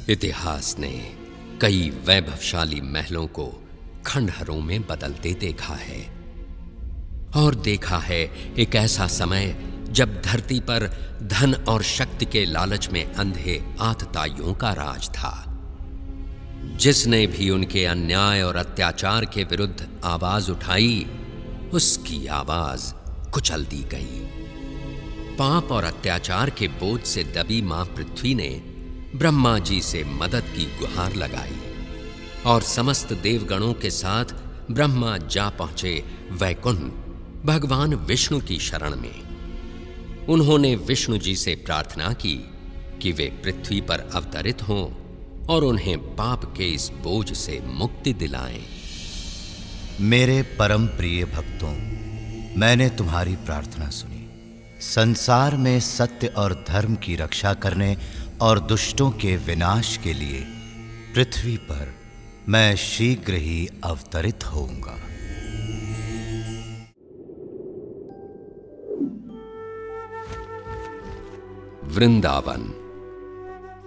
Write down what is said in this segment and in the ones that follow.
इतिहास ने कई वैभवशाली महलों को खंडहरों में बदलते देखा है, और देखा है एक ऐसा समय जब धरती पर धन और शक्ति के लालच में अंधे आतताइयों का राज था। जिसने भी उनके अन्याय और अत्याचार के विरुद्ध आवाज उठाई, उसकी आवाज कुचल दी गई। पाप और अत्याचार के बोझ से दबी मां पृथ्वी ने ब्रह्मा जी से मदद की गुहार लगाई, और समस्त देवगणों के साथ ब्रह्मा जा पहुंचे वैकुंठ भगवान विष्णु की शरण में। उन्होंने विष्णु जी से प्रार्थना की कि वे पृथ्वी पर अवतरित हों और उन्हें पाप के इस बोझ से मुक्ति दिलाएं। मेरे परम प्रिय भक्तों, मैंने तुम्हारी प्रार्थना सुनी। संसार में सत्य और धर्म की रक्षा करने और दुष्टों के विनाश के लिए पृथ्वी पर मैं शीघ्र ही अवतरित होऊंगा। वृंदावन।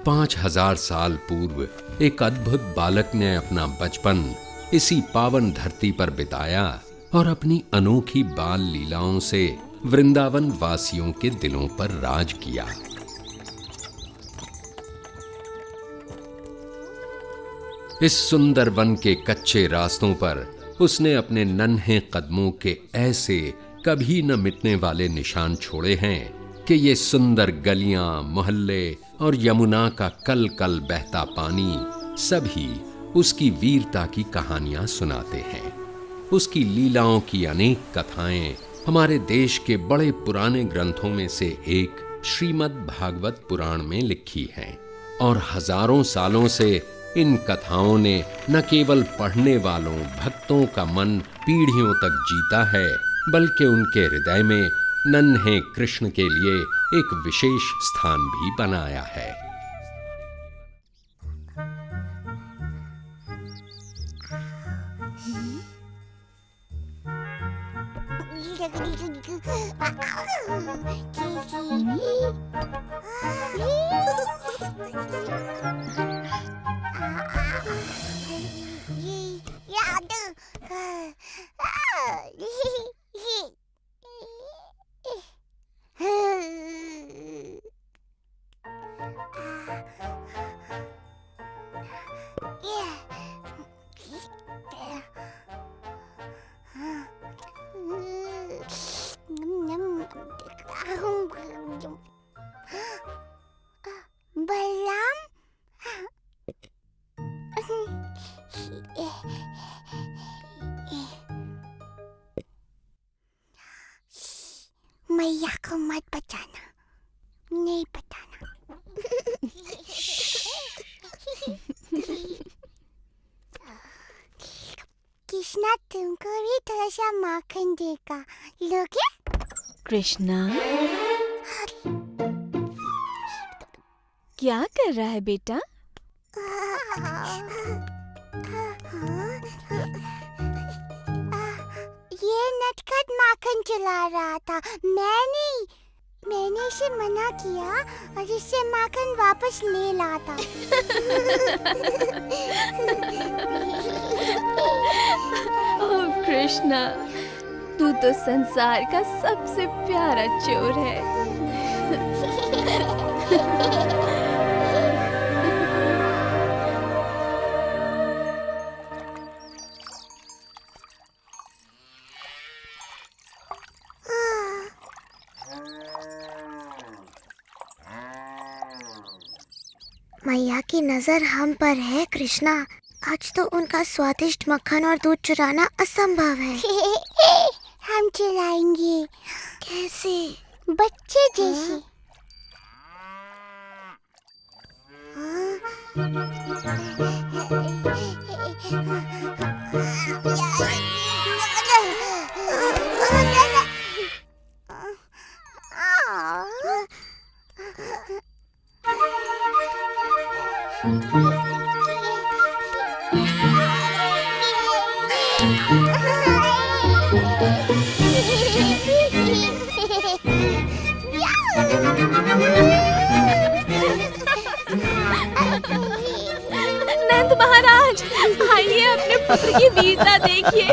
5000 साल पूर्व एक अद्भुत बालक ने अपना बचपन इसी पावन धरती पर बिताया और अपनी अनोखी बाल लीलाओं से वृंदावन वासियों के दिलों पर राज किया। इस सुंदर वन के कच्चे रास्तों पर उसने अपने नन्हे कदमों के ऐसे कभी न मिटने वाले निशान छोड़े हैं कि ये सुंदर गलियां, मोहल्ले और यमुना का कल कल बहता पानी सभी उसकी वीरता की कहानियां सुनाते हैं। उसकी लीलाओं की अनेक कथाएं हमारे देश के बड़े पुराने ग्रंथों में से एक श्रीमद् भागवत पुराण में लिखी हैं, और हजारों सालों से इन कथाओं ने न केवल पढ़ने वालों भक्तों का मन पीढ़ियों तक जीता है, बल्कि उनके हृदय में नन्हे कृष्ण के लिए एक विशेष स्थान भी बनाया है। बलराम, मैया को मत बताना, नहीं बताना। कृष्णा तुमको भी थोड़ा सा माखन देगा, लोगे? कृष्णा, क्या कर रहा है बेटा? ये नटखट माखन चला रहा था। मैंने इसे मना किया और इससे माखन वापस ले लाता। ओह कृष्णा, तू तो संसार का सबसे प्यारा चोर है। मैया की नजर हम पर है कृष्णा। आज तो उनका स्वादिष्ट मक्खन और दूध चुराना असंभव है। हम चुराएंगे। कैसे? बच्चे जैसे। नंद महाराज, आइए अपने पुत्र की वीरता देखिए।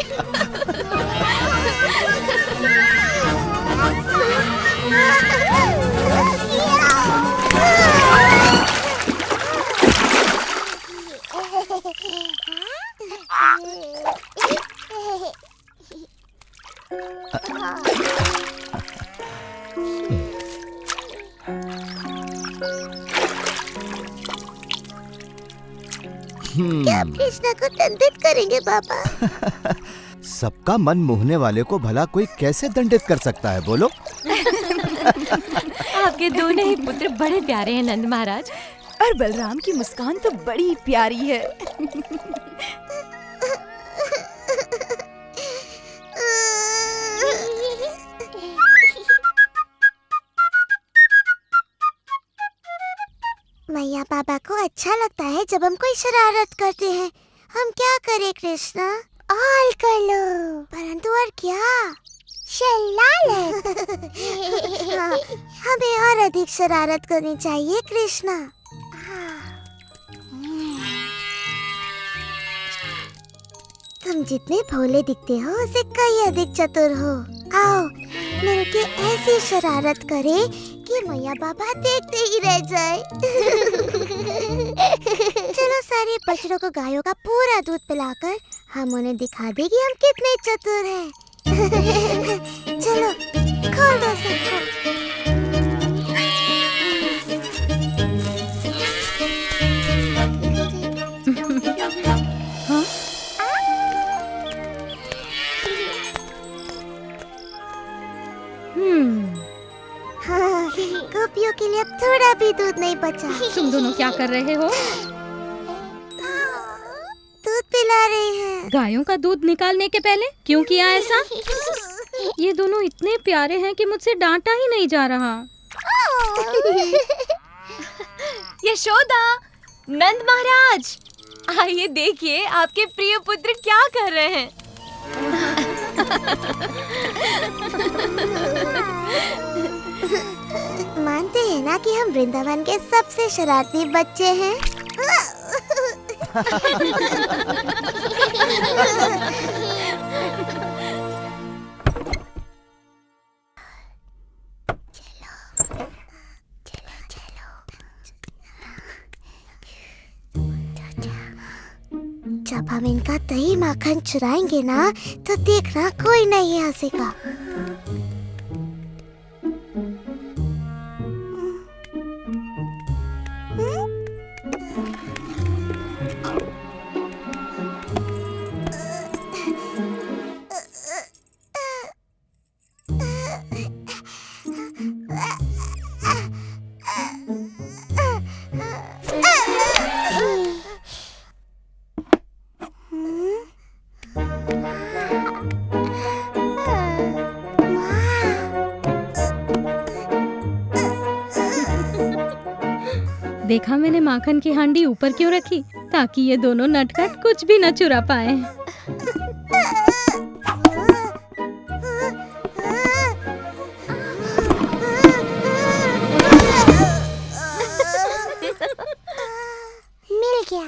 क्या आप कृष्णा को दंडित करेंगे पापा? सबका मन मोहने वाले को भला कोई कैसे दंडित कर सकता है, बोलो? आपके दोनों ही पुत्र बड़े प्यारे हैं नंद महाराज, और बलराम की मुस्कान तो बड़ी प्यारी है। मैया पापा को अच्छा लगता है जब हम कोई शरारत करते हैं। हम क्या करें कृष्णा? और कर लो। परंतु और क्या? शरारत। हाँ, हमें और अधिक शरारत करनी चाहिए कृष्णा। तुम जितने भोले दिखते हो उससे कई अधिक चतुर हो। आओ मिलके ऐसी शरारत करें कि मैया बाबा देखते ही रह जाए। चलो सारे बछड़ों को गायों का पूरा दूध पिलाकर हम उन्हें दिखा दें कि हम कितने चतुर हैं। चलो खोल दो सबको। हाँ, गोपियों के लिए अब थोड़ा भी दूध नहीं बचा। तुम दोनों क्या कर रहे हो? दूध पिला रहे हैं। गायों का दूध निकालने के पहले क्यों किया ऐसा? ये दोनों इतने प्यारे हैं कि मुझसे डांटा ही नहीं जा रहा। यशोदा, नंद महाराज, आइए देखिए आपके प्रिय पुत्र क्या कर रहे हैं। मानते हैं ना कि हम वृंदावन के सबसे शरारती बच्चे हैं। जब हम इनका दही माखन चुराएंगे ना तो देखना कोई नहीं हंसेगा। देखा मैंने माखन की हांडी ऊपर क्यों रखी? ताकि ये दोनों नटखट कुछ भी न चुरा पाए। मिल गया।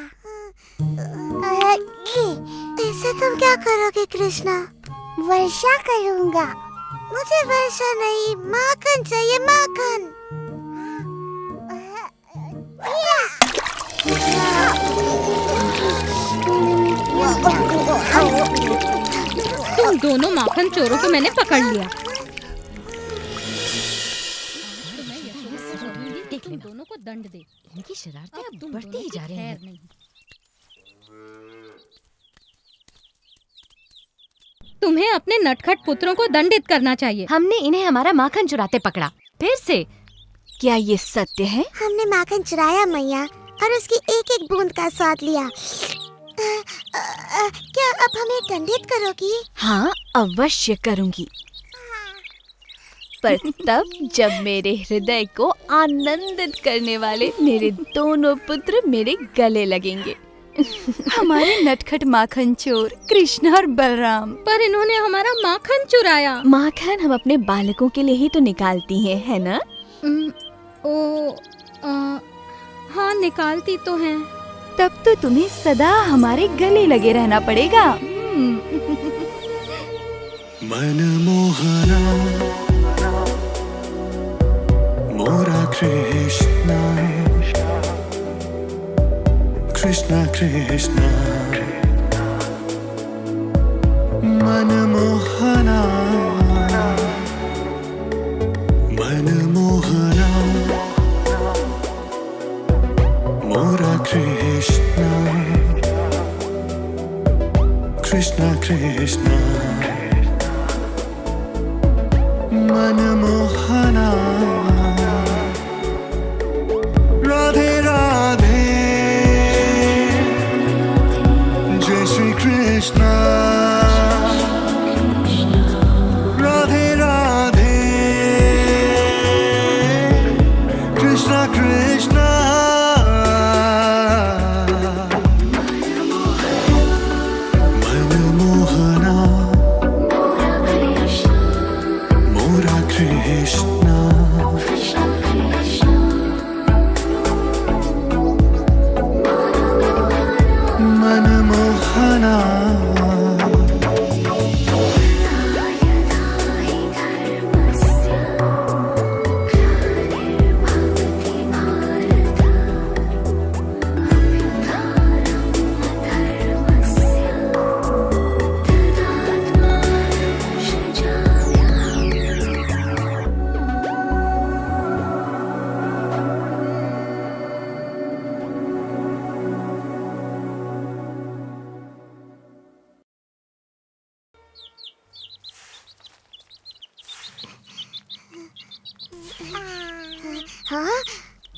इससे तुम क्या करोगे कृष्णा? वर्षा करूंगा। मुझे वर्षा नहीं, माखन चाहिए, माखन। तुम दोनों माखन चोरों को मैंने पकड़ लिया। देख ले, दोनों को दंड दे। इनकी शरारतें अब बढ़ती ही जा रही हैं। तुम्हें अपने नटखट पुत्रों को दंडित करना चाहिए। हमने इन्हें हमारा माखन चुराते पकड़ा, फिर से। क्या ये सत्य है? हमने माखन चुराया मैया और उसकी एक एक बूंद का स्वाद लिया। क्या अब हमें दंडित करोगी? हाँ, अवश्य करूंगी, पर तब जब मेरे हृदय को आनंदित करने वाले मेरे दोनों पुत्र मेरे गले लगेंगे। हमारे नटखट माखन चोर कृष्ण और बलराम। पर इन्होंने हमारा माखन चुराया। माखन हम अपने बालकों के लिए ही तो निकालती हैं, है ना? ओ हाँ, निकालती तो हैं। तब तो तुम्हें सदा हमारे गले लगे रहना पड़ेगा। मनमोहना मोरा कृष्णा कृष्णा कृष्णा मनमोहना मनमोहना मोरा कृष्णा कृष्णा कृष्णा मनमोहना राधे राधे जय श्री कृष्णा राधे राधे कृष्णा कृष्णा मनमोहना मोरा कृष्णा मनमोहना हाँ,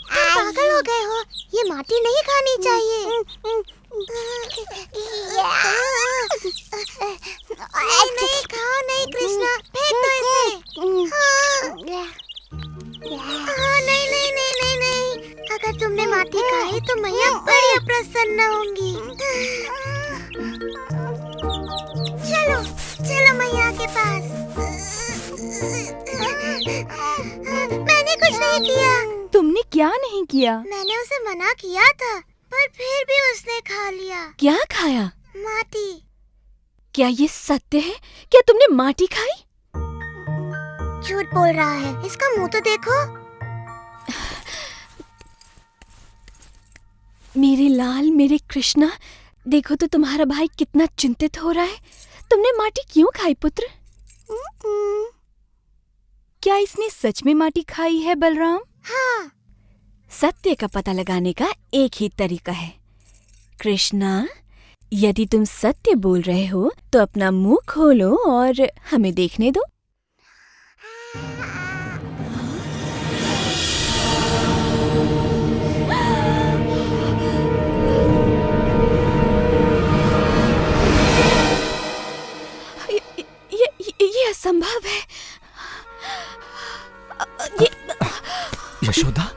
तुम पागल हो गए हो। ये माटी नहीं खानी चाहिए। नहीं नहीं, खाओ नहीं कृष्णा, फेंक दो इसे। हाँ, नहीं नहीं नहीं नहीं नहीं, अगर तुमने माटी खाई तो मैया बड़ी अप्रसन्न होंगी। चलो चलो मैया के पास। मैंने कुछ नहीं किया। तुमने क्या नहीं किया? मैंने उसे मना किया था, पर फिर भी उसने खा लिया। क्या खाया? माटी। क्या ये सत्य है? क्या तुमने माटी खाई? झूठ बोल रहा है, इसका मुंह तो देखो। मेरे लाल, मेरे कृष्णा, देखो तो तुम्हारा भाई कितना चिंतित हो रहा है। तुमने माटी क्यों खाई पुत्र? क्या इसने सच में माटी खाई है बलराम? हाँ। सत्य का पता लगाने का एक ही तरीका है। कृष्णा, यदि तुम सत्य बोल रहे हो तो अपना मुंह खोलो और हमें देखने दो। ये असंभव है। यशोदा,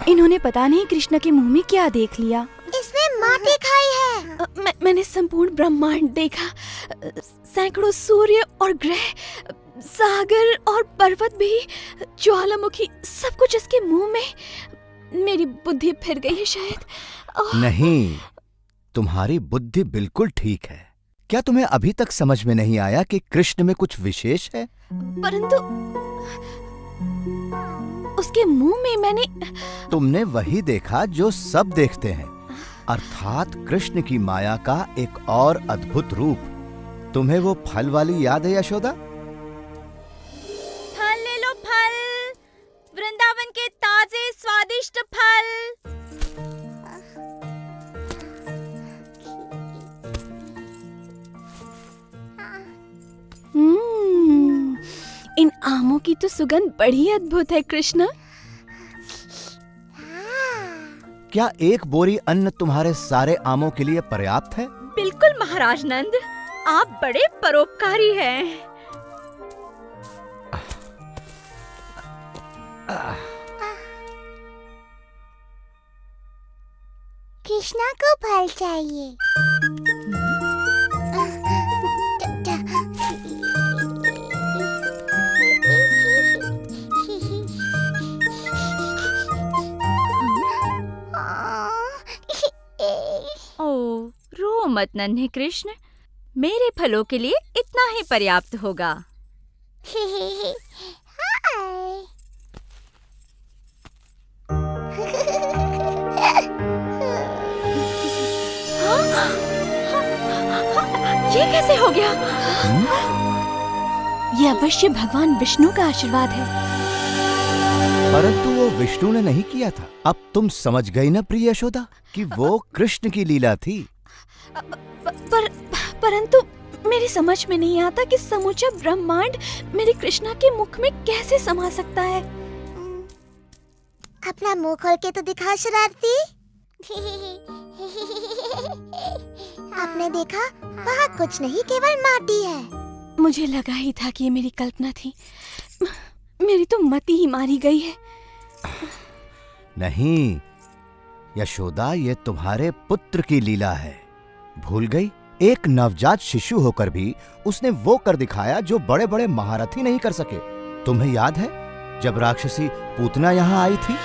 इन्होंने पता नहीं कृष्ण के मुंह में क्या देख लिया। इसने माटी खाई है। मैंने संपूर्ण ब्रह्मांड देखा, सैकड़ों सूर्य और ग्रह, सागर और पर्वत भी, ज्वालामुखी, सब कुछ इसके मुंह में। मेरी बुद्धि फिर गई है शायद। नहीं, तुम्हारी बुद्धि बिल्कुल ठीक है। क्या तुम्हें अभी तक समझ में नहीं आया कि कृष्ण में कुछ विशेष है? परंतु उसके मुंह में मैंने... तुमने वही देखा जो सब देखते हैं, अर्थात कृष्ण की माया का एक और अद्भुत रूप। तुम्हें वो फल वाली याद है यशोदा? फल ले लो, फल, वृंदावन के ताजे स्वादिष्ट फल। इन आमों की तो सुगंध बड़ी अद्भुत है कृष्ण। क्या एक बोरी अन्न तुम्हारे सारे आमों के लिए पर्याप्त है? बिल्कुल महाराज नंद, आप बड़े परोपकारी हैं। कृष्णा को फल चाहिए। मत नन्हे कृष्ण, मेरे फलों के लिए इतना ही पर्याप्त होगा। ये कैसे हो गया? ये अवश्य भगवान विष्णु का आशीर्वाद है। परंतु वो विष्णु ने नहीं किया था। अब तुम समझ गई ना प्रिय यशोदा कि वो कृष्ण की लीला थी। परंतु मेरी समझ में नहीं आता कि समूचा ब्रह्मांड मेरी कृष्णा के मुख में कैसे समा सकता है। अपना मुंह खोल के तो दिखा शरारती। आपने देखा, वहाँ कुछ नहीं, केवल माटी है। मुझे लगा ही था कि ये मेरी कल्पना थी। मेरी तो मति ही मारी गई है। नहीं यशोदा, ये तुम्हारे पुत्र की लीला है। भूल गई? एक नवजात शिशु होकर भी उसने वो कर दिखाया जो बड़े बड़े महारथी नहीं कर सके। तुम्हें याद है जब राक्षसी पूतना यहाँ आई थी?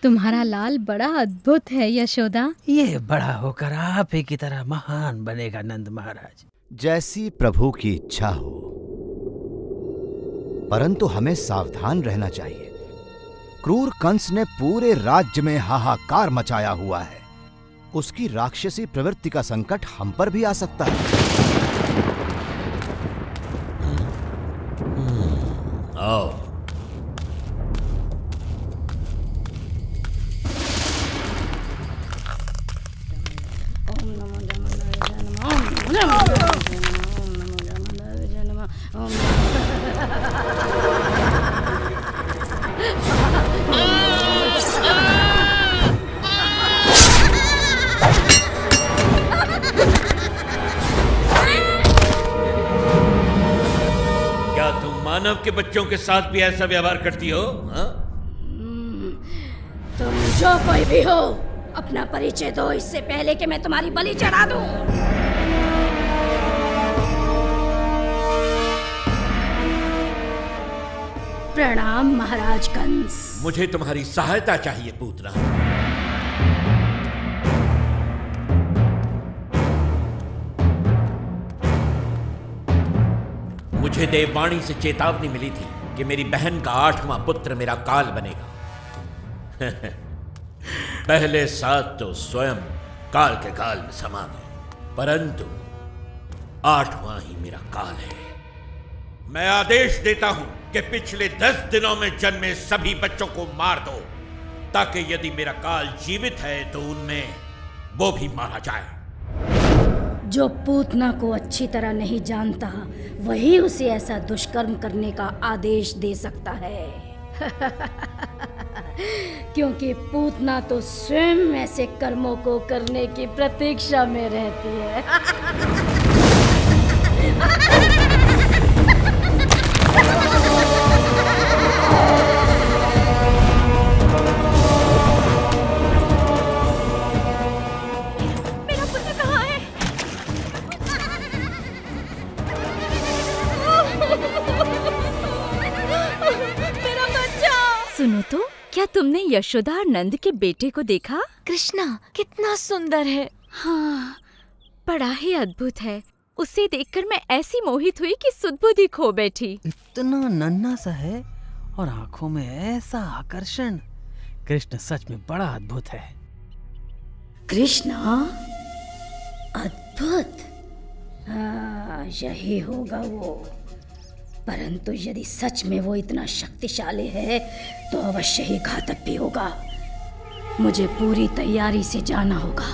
तुम्हारा लाल बड़ा अद्भुत है यशोदा। ये बड़ा होकर आप ही की तरह महान बनेगा नंद महाराज। जैसी प्रभु की इच्छा हो, परंतु हमें सावधान रहना चाहिए। क्रूर कंस ने पूरे राज्य में हाहाकार मचाया हुआ है। उसकी राक्षसी प्रवृत्ति का संकट हम पर भी आ सकता है। आओ। मानव के बच्चों के साथ भी ऐसा व्यवहार करती हो? तुम जो कोई भी हो, अपना परिचय दो इससे पहले कि मैं तुम्हारी बलि चढ़ा दूं। प्रणाम महाराज कंस। मुझे तुम्हारी सहायता चाहिए पूतना। मुझे देववाणी से चेतावनी मिली थी कि मेरी बहन का 8वां पुत्र मेरा काल बनेगा। पहले 7 तो स्वयं काल के काल में समा गए, परंतु 8वां ही मेरा काल है। मैं आदेश देता हूं कि पिछले 10 दिनों में जन्मे सभी बच्चों को मार दो, ताकि यदि मेरा काल जीवित है तो उनमें वो भी मारा जाए। जो पूतना को अच्छी तरह नहीं जानता, वही उसे ऐसा दुष्कर्म करने का आदेश दे सकता है। क्योंकि पूतना तो स्वयं ऐसे कर्मों को करने की प्रतीक्षा में रहती है। सुनो तो, क्या तुमने यशोदा और नंद के बेटे को देखा? कृष्णा कितना सुंदर है। हाँ, बड़ा ही अद्भुत है। उसे देखकर मैं ऐसी मोहित हुई कि सुध-बुद्धि खो बैठी। इतना नन्हा सा है और आंखों में ऐसा आकर्षण। कृष्ण सच में बड़ा अद्भुत है। कृष्णा अद्भुत? हाँ, यही होगा वो। परंतु यदि सच में वो इतना शक्तिशाली है तो अवश्य ही घातक भी होगा। मुझे पूरी तैयारी से जाना होगा।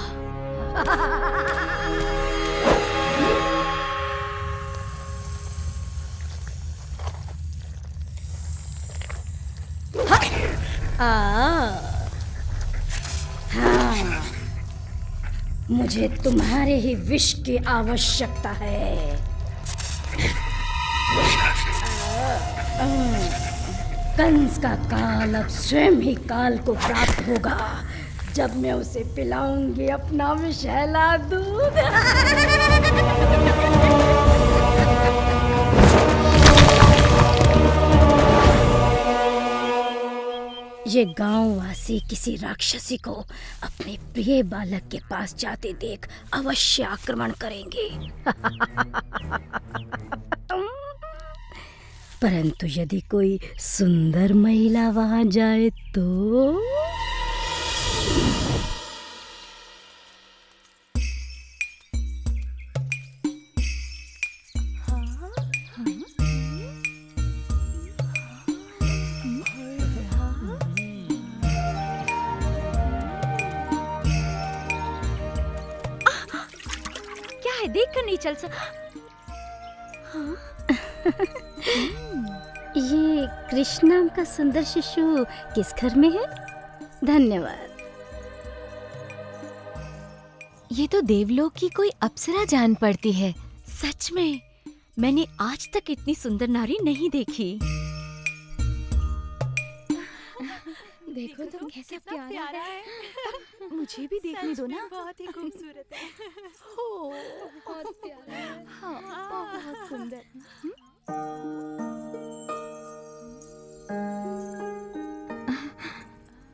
हाँ, मुझे तुम्हारे ही विष की आवश्यकता है। कंस का काल अब स्वयं ही काल को प्राप्त होगा, जब मैं उसे पिलाऊंगी अपना विषैला दूध। ये गांववासी किसी राक्षसी को अपने प्रिय बालक के पास जाते देख अवश्य आक्रमण करेंगे। परंतु यदि कोई सुंदर महिला वहां जाए तो क्या है, देख कर नहीं चल सकता। ये कृष्ण नाम का सुंदर शिशु किस घर में है? धन्यवाद। ये तो देवलोक की कोई अप्सरा जान पड़ती है। सच में मैंने आज तक इतनी सुंदर नारी नहीं देखी। देखो तो कैसा प्यारा है। मुझे भी देखने दो ना। बहुत ही खूबसूरत है। हो, बहुत प्यारा है। हाँ, बहुत सुंदर।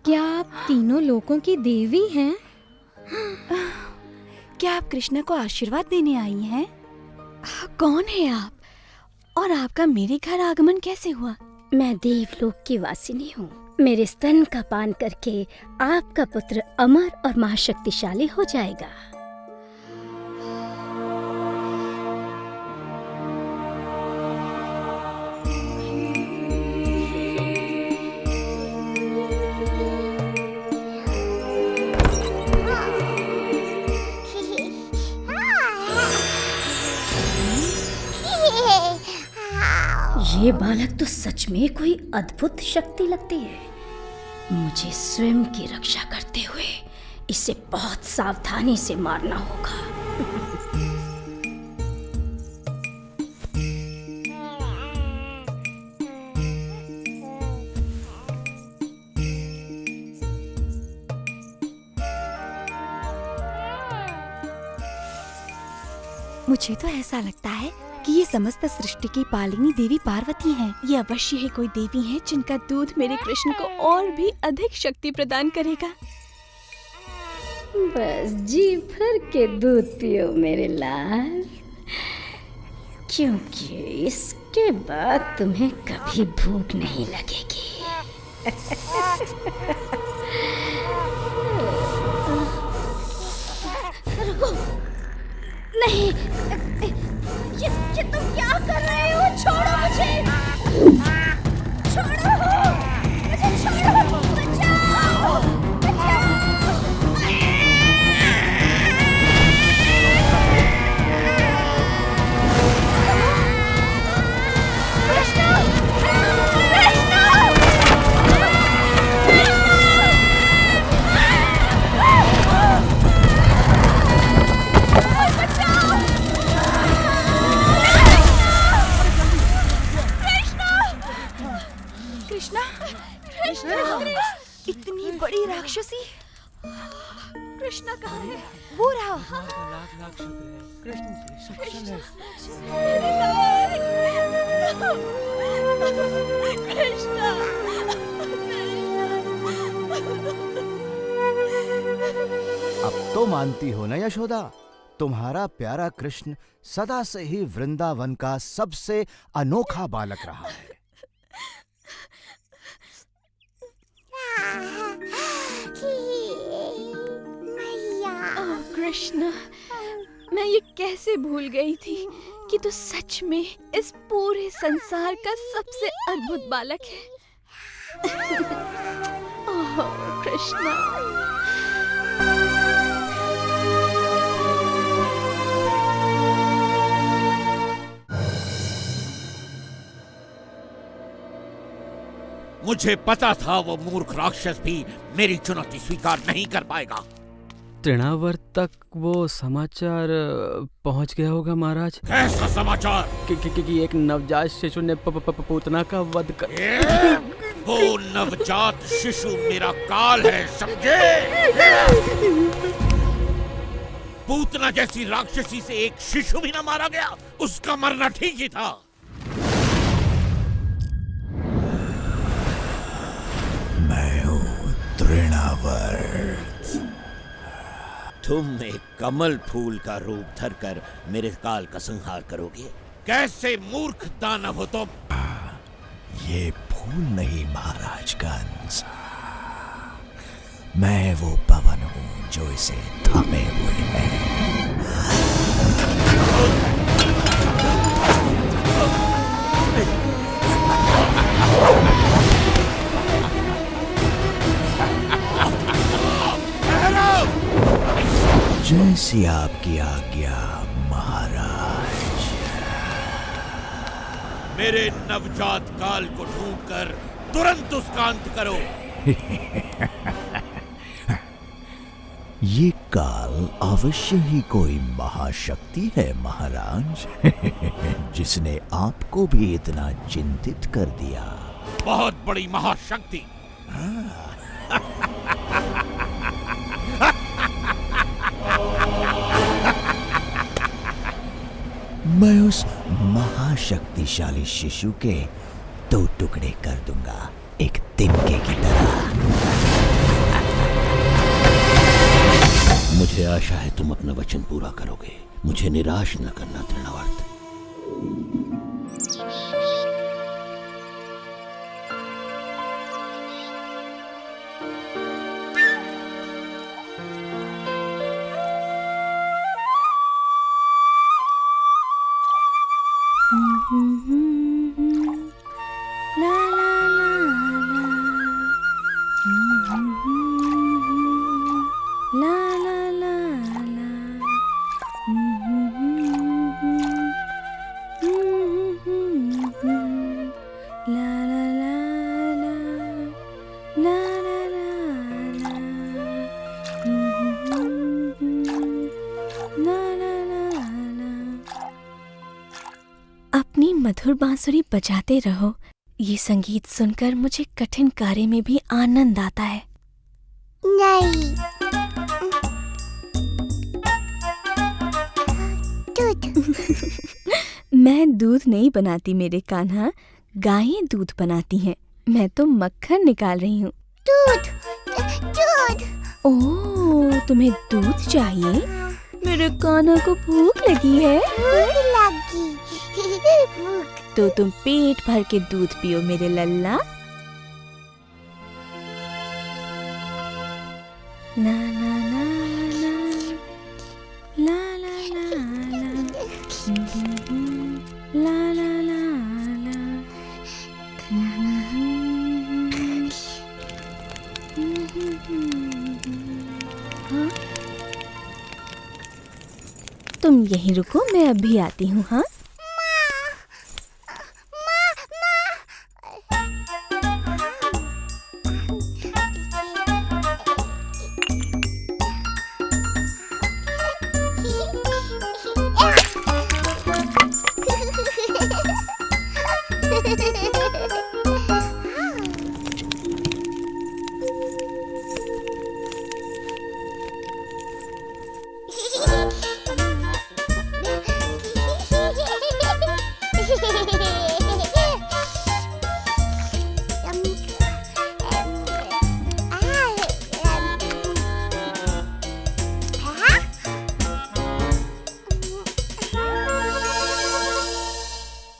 क्या आप तीनों लोगों की देवी हैं? क्या आप कृष्ण को आशीर्वाद देने आई हैं? कौन है आप? और आपका मेरे घर आगमन कैसे हुआ? मैं देवलोक की वासिनी हूँ। मेरे स्तन का पान करके आपका पुत्र अमर और महाशक्तिशाली हो जाएगा। ये बालक तो सच में कोई अद्भुत शक्ति लगती है। मुझे स्वयं की रक्षा करते हुए इसे बहुत सावधानी से मारना होगा। मुझे तो ऐसा लगता है कि ये समस्त सृष्टि की पालिनी देवी पार्वती हैं। ये अवश्य ही कोई देवी हैं जिनका दूध मेरे कृष्ण को और भी अधिक शक्ति प्रदान करेगा। बस जी भर के दूध पियो मेरे लाल, क्योंकि इसके बाद तुम्हें कभी भूख नहीं लगेगी। रुको, नहीं, ये तुम क्या कर रहे हो? छोड़ो मुझे, छोड़ो मुझे, छोड़ो, बचाओ, बचाओ। इतनी बड़ी राक्षसी कृष्णा कहाँ है? वो रहा। लाख शुक्र है, कृष्ण अब तो मानती हो ना यशोदा, तुम्हारा प्यारा कृष्ण सदा से ही वृंदावन का सबसे अनोखा बालक रहा है। ओह कृष्ण, मैं ये कैसे भूल गई थी कि तू सच में इस पूरे संसार का सबसे अद्भुत बालक है। ओह कृष्ण। मुझे पता था वो मूर्ख राक्षस भी मेरी चुनौती स्वीकार नहीं कर पाएगा। तृणावर्त तक वो समाचार पहुंच गया होगा महाराज। कैसा समाचार? कि एक नवजात शिशु ने पूतना का वध कर। वो नवजात शिशु मेरा काल है, समझे? पूतना जैसी राक्षसी से एक शिशु भी न मारा गया, उसका मरना ठीक ही था। मैं तृणावर्त। तुम एक कमल फूल का रूप धरकर मेरे काल का संहार करोगे? कैसे मूर्ख दानव हो तुम! ये फूल नहीं महाराज कंस, मैं वो पवन हूं जो इसे थामे हुए है। जैसी आपकी आज्ञा महाराज। मेरे नवजात काल को ढूंढकर तुरंत उसका अंत करो। ये काल अवश्य ही कोई महाशक्ति है महाराज, जिसने आपको भी इतना चिंतित कर दिया। बहुत बड़ी महाशक्ति। मैं उस महाशक्तिशाली शिशु के 2 टुकड़े कर दूंगा, एक तिनके की तरह। मुझे आशा है तुम अपना वचन पूरा करोगे। मुझे निराश न करना तृणावर्त। अपनी मधुर बांसुरी बजाते रहो। ये संगीत सुनकर मुझे कठिन कार्य में भी आनंद आता है। नहीं, दूध। मैं दूध नहीं बनाती मेरे कान्हा, गायें दूध बनाती हैं। मैं तो मक्खन निकाल रही हूँ। दूध, दूध। ओह, तुम्हें दूध चाहिए? मेरे कान्हा को भूख लगी है। भूख लगी। तो तुम पेट भर के दूध पियो मेरे लल्ला। ना ना ना ना ला ला ला ला ला ला ला ला। हाँ? तुम यहीं रुको, मैं अभी आती हूँ। हाँ,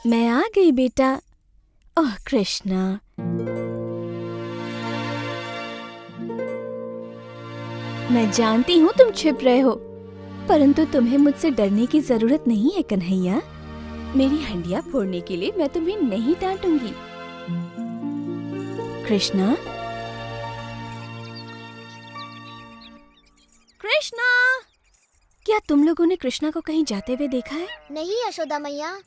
मैं आ गई बेटा। ओह कृष्णा, मैं जानती हूँ तुम छिप रहे हो, परंतु तुम्हें मुझसे डरने की जरूरत नहीं है कन्हैया। मेरी हंडिया फोड़ने के लिए मैं तुम्हें नहीं डांटूंगी। कृष्णा, कृष्णा, क्या तुम लोगों ने कृष्णा को कहीं जाते हुए देखा है? नहीं यशोदा मैया।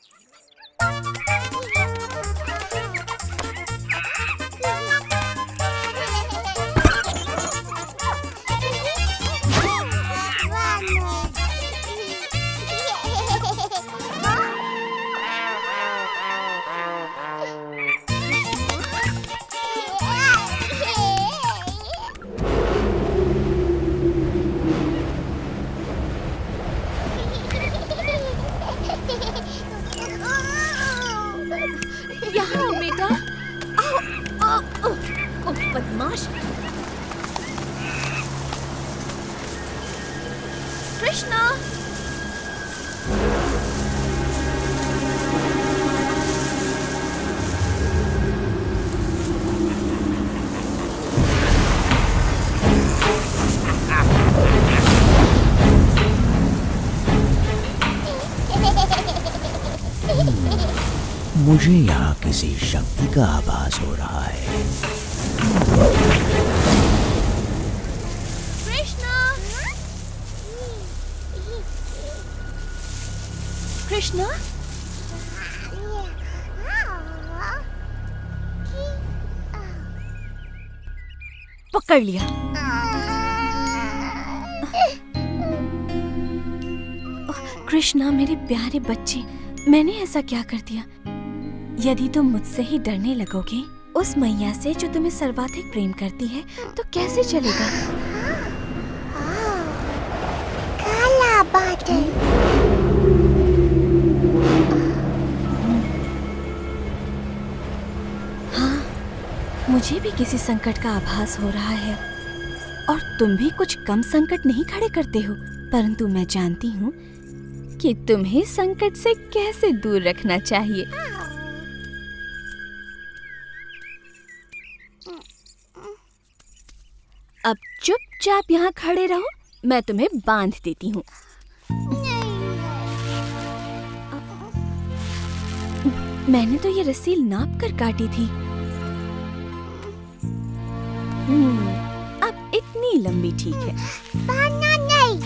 मुझे यहाँ किसी शक्ति का आभास हो रहा है। कृष्णा, पकड़ लिया। कृष्णा मेरे प्यारे बच्चे, मैंने ऐसा क्या कर दिया? यदि तुम मुझसे ही डरने लगोगे उस मैया से जो तुम्हें सर्वाधिक प्रेम करती है, तो कैसे चलेगा? काला बादल। मुझे भी किसी संकट का आभास हो रहा है और तुम भी कुछ कम संकट नहीं खड़े करते हो, परंतु मैं जानती हूँ कि तुम्हें संकट से कैसे दूर रखना चाहिए। अब चुपचाप यहाँ खड़े रहो, मैं तुम्हें बांध देती हूँ। मैंने तो ये रस्सी नाप कर काटी थी। अब इतनी लंबी ठीक है। बांधना नहीं।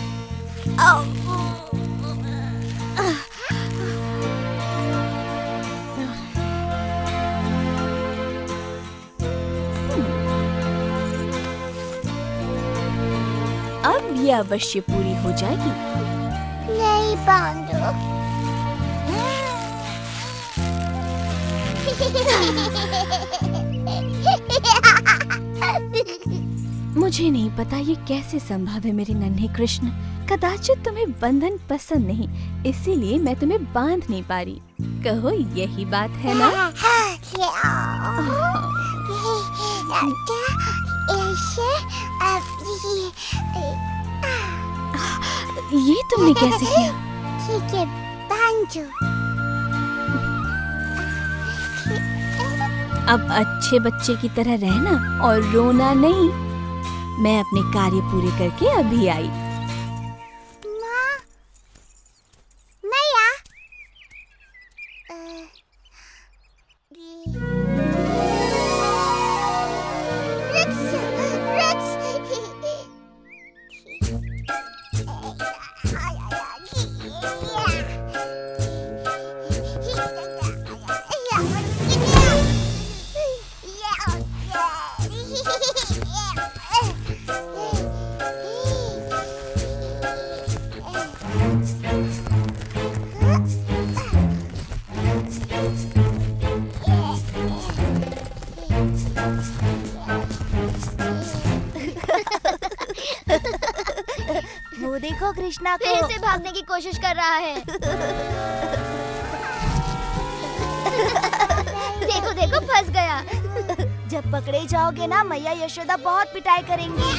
अब ये अवश्य पूरी हो जाएगी। नहीं बांधो। मुझे नहीं पता ये कैसे संभव है मेरे नन्हे कृष्ण। कदाचित तुम्हें बंधन पसंद नहीं, इसीलिए मैं तुम्हें बांध नहीं पा रही। कहो यही बात है ना? ये तुमने कैसे किया? ठीक है, बांधो। अब अच्छे बच्चे की तरह रहना और रोना नहीं। मैं अपने कार्य पूरे करके अभी आई। माँ, मैया। वो देखो कृष्णा को फिर से भागने की कोशिश कर रहा है। देखो देखो फंस गया। जब पकड़े जाओगे ना, मैया यशोदा बहुत पिटाई करेंगी।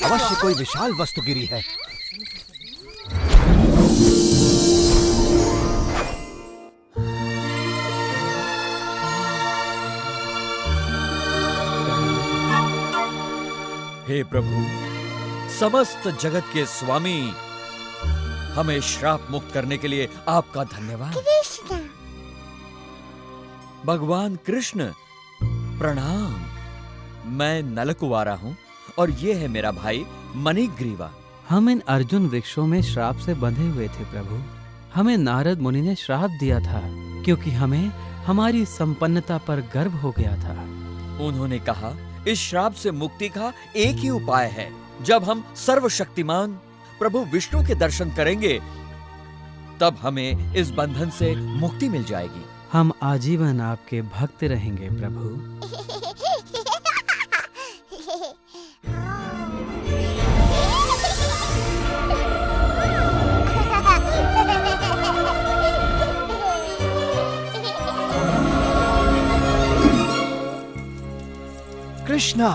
अवश्य कोई विशाल वस्तु गिरी है। हे प्रभु, समस्त जगत के स्वामी, हमें श्राप मुक्त करने के लिए आपका धन्यवाद। कृष्ण। भगवान कृष्ण, प्रणाम। मैं नलकुवारा हूँ और ये है मेरा भाई मणिग्रीवा। हम इन अर्जुन वृक्षों में श्राप से बंधे हुए थे प्रभु। हमें नारद मुनि ने श्राप दिया था क्योंकि हमें हमारी संपन्नता पर गर्व हो गया था। उन्होंने कहा, इस श्राप से मुक्ति का एक ही उपाय है। जब हम सर्वशक्तिमान प्रभु विष्णु के दर्शन करेंगे, तब हमें इस बंधन से मुक्ति मिल जाएगी। हम आजीवन आपके भक्त रहेंगे प्रभु। कृष्णा,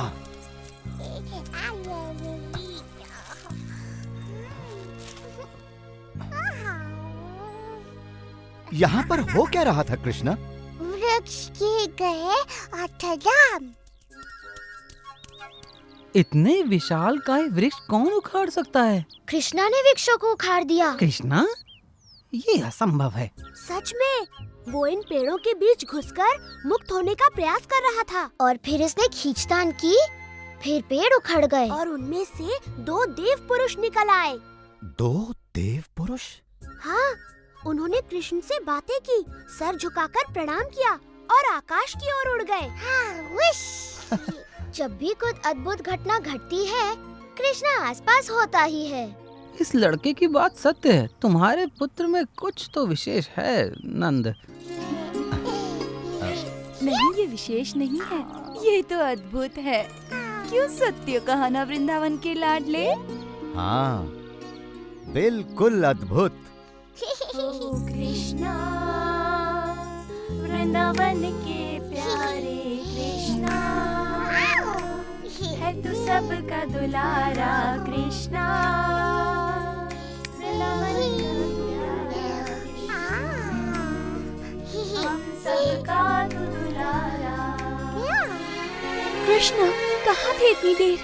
यहाँ पर हो क्या रहा था कृष्णा? वृक्ष के गए अठराम। इतने विशाल काय वृक्ष कौन उखाड़ सकता है? कृष्णा ने वृक्षों को उखाड़ दिया। कृष्णा? ये असंभव है। सच में वो इन पेड़ों के बीच घुसकर मुक्त होने का प्रयास कर रहा था और फिर इसने खींचतान की, फिर पेड़ उखड़ गए और उनमें से 2 देव पुरुष निकल आए। 2 देव पुरुष? हाँ, उन्होंने कृष्ण से बातें की, सर झुकाकर प्रणाम किया और आकाश की ओर उड़ गए। हाँ, जब भी कुछ अद्भुत घटना घटती है, कृष्णा आसपास होता ही है। इस लड़के की बात सत्य है। तुम्हारे पुत्र में कुछ तो विशेष है नंद। नहीं, ये विशेष नहीं है, ये तो अद्भुत है। क्यों सत्य कहा ना वृंदावन के लाडले? हाँ, बिल्कुल अद्भुत। ओ कृष्णा, वृंदावन के प्यारे कृष्णा, है तू सबका दुलारा कृष्णा, वृंदावन का प्यारा कृष्णा, हम सबका तू दुलारा। कृष्णा कहाँ थे इतनी देर?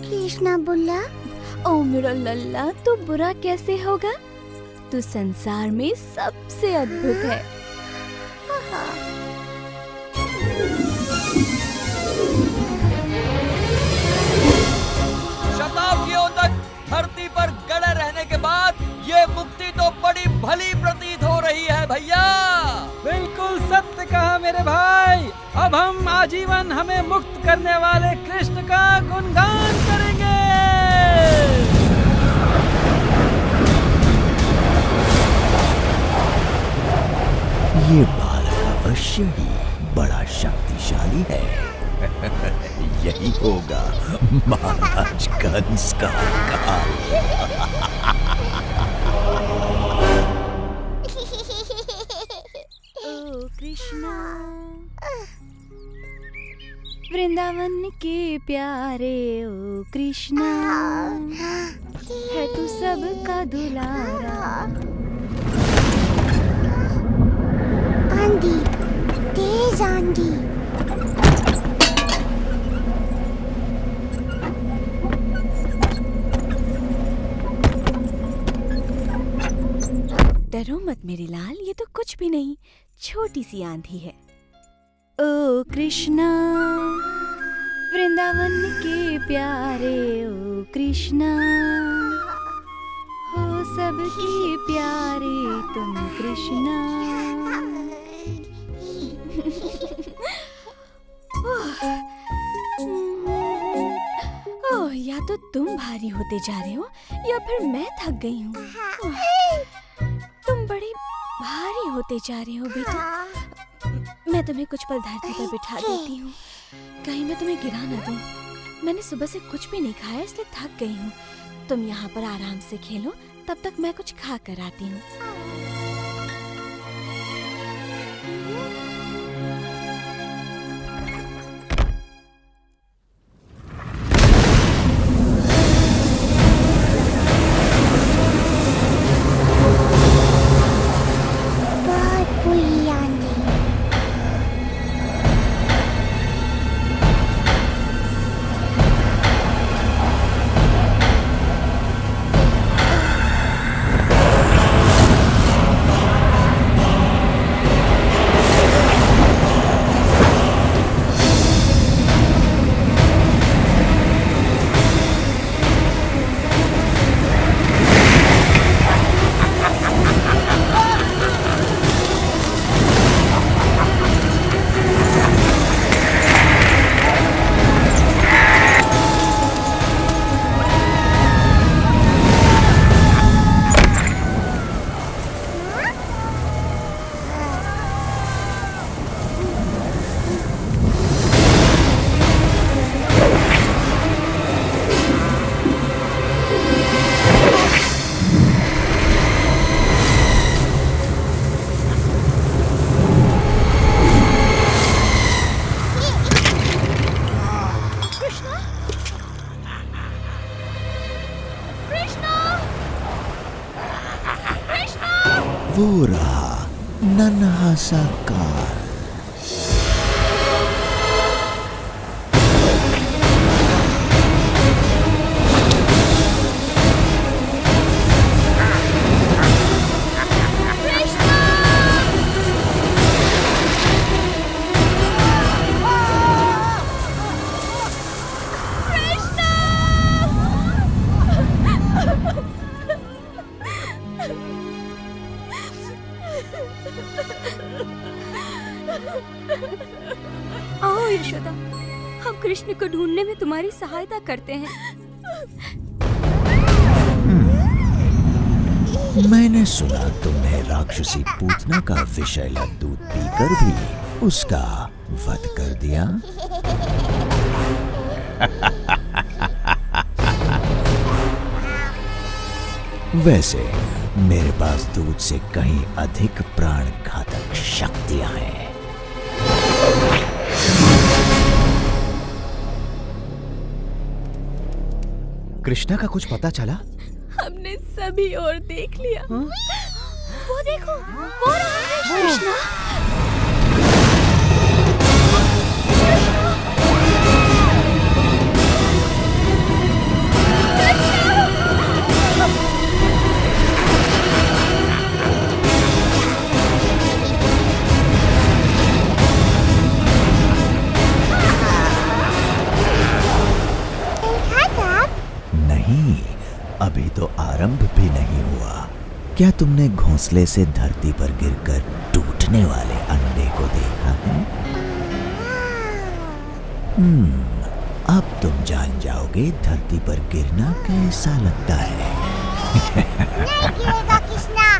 कृष्णा बोला, ओ मेरा लल्ला, तू बुरा कैसे होगा? तू संसार में सबसे अद्भुत है। शताब्दियों तक धरती पर गड़े रहने के बाद ये मुक्ति तो बड़ी भली प्रतीत हो रही है भैया। बिल्कुल सत्य कहा मेरे भाई। अब हम आजीवन हमें मुक्त करने वाले कृष्ण का गुणगान करेंगे। ये बालक अवश्य ही बड़ा शक्तिशाली है। यही होगा महाराज कंस का काल। ओ कृष्णा, वृंदावन के प्यारे ओ कृष्णा, है तू सबका दुलारा। आंधी, तेज आंधी। डरो मत मेरे लाल, ये तो कुछ भी नहीं, छोटी सी आंधी है। ओ कृष्णा, वृंदावन के प्यारे ओ कृष्णा, हो सबके प्यारे तुम कृष्णा। ओह, या तो तुम भारी होते जा रहे हो या फिर मैं थक गई हूँ। तुम बड़ी भारी होते जा रहे हो बेटा। मैं तुम्हें कुछ पल धरती पर बिठा देती हूँ, कहीं मैं तुम्हें गिरा ना दूँ। मैंने सुबह से कुछ भी नहीं खाया, इसलिए थक गई हूँ। तुम यहाँ पर आराम से खेलो, तब तक मैं कुछ खा कर आती हूँ। वो रहा नन्हा सा काल। आओ यशोदा, हम कृष्ण को ढूंढने में तुम्हारी सहायता करते हैं। मैंने सुना तुमने राक्षसी पूतना का विषैला दूध पीकर भी उसका वध कर दिया। वैसे मेरे पास दूध से कहीं अधिक प्राण घातक शक्तियां हैं। कृष्णा का कुछ पता चला? हमने सभी और देख लिया। वो देखो, वो रहा है कृष्णा। नहीं, अभी तो आरंभ भी नहीं हुआ। क्या तुमने घोंसले से धरती पर गिरकर टूटने वाले अंडे को देखा है? अब तुम जान जाओगे धरती पर गिरना कैसा लगता है। नहीं गिरेगा कृष्णा,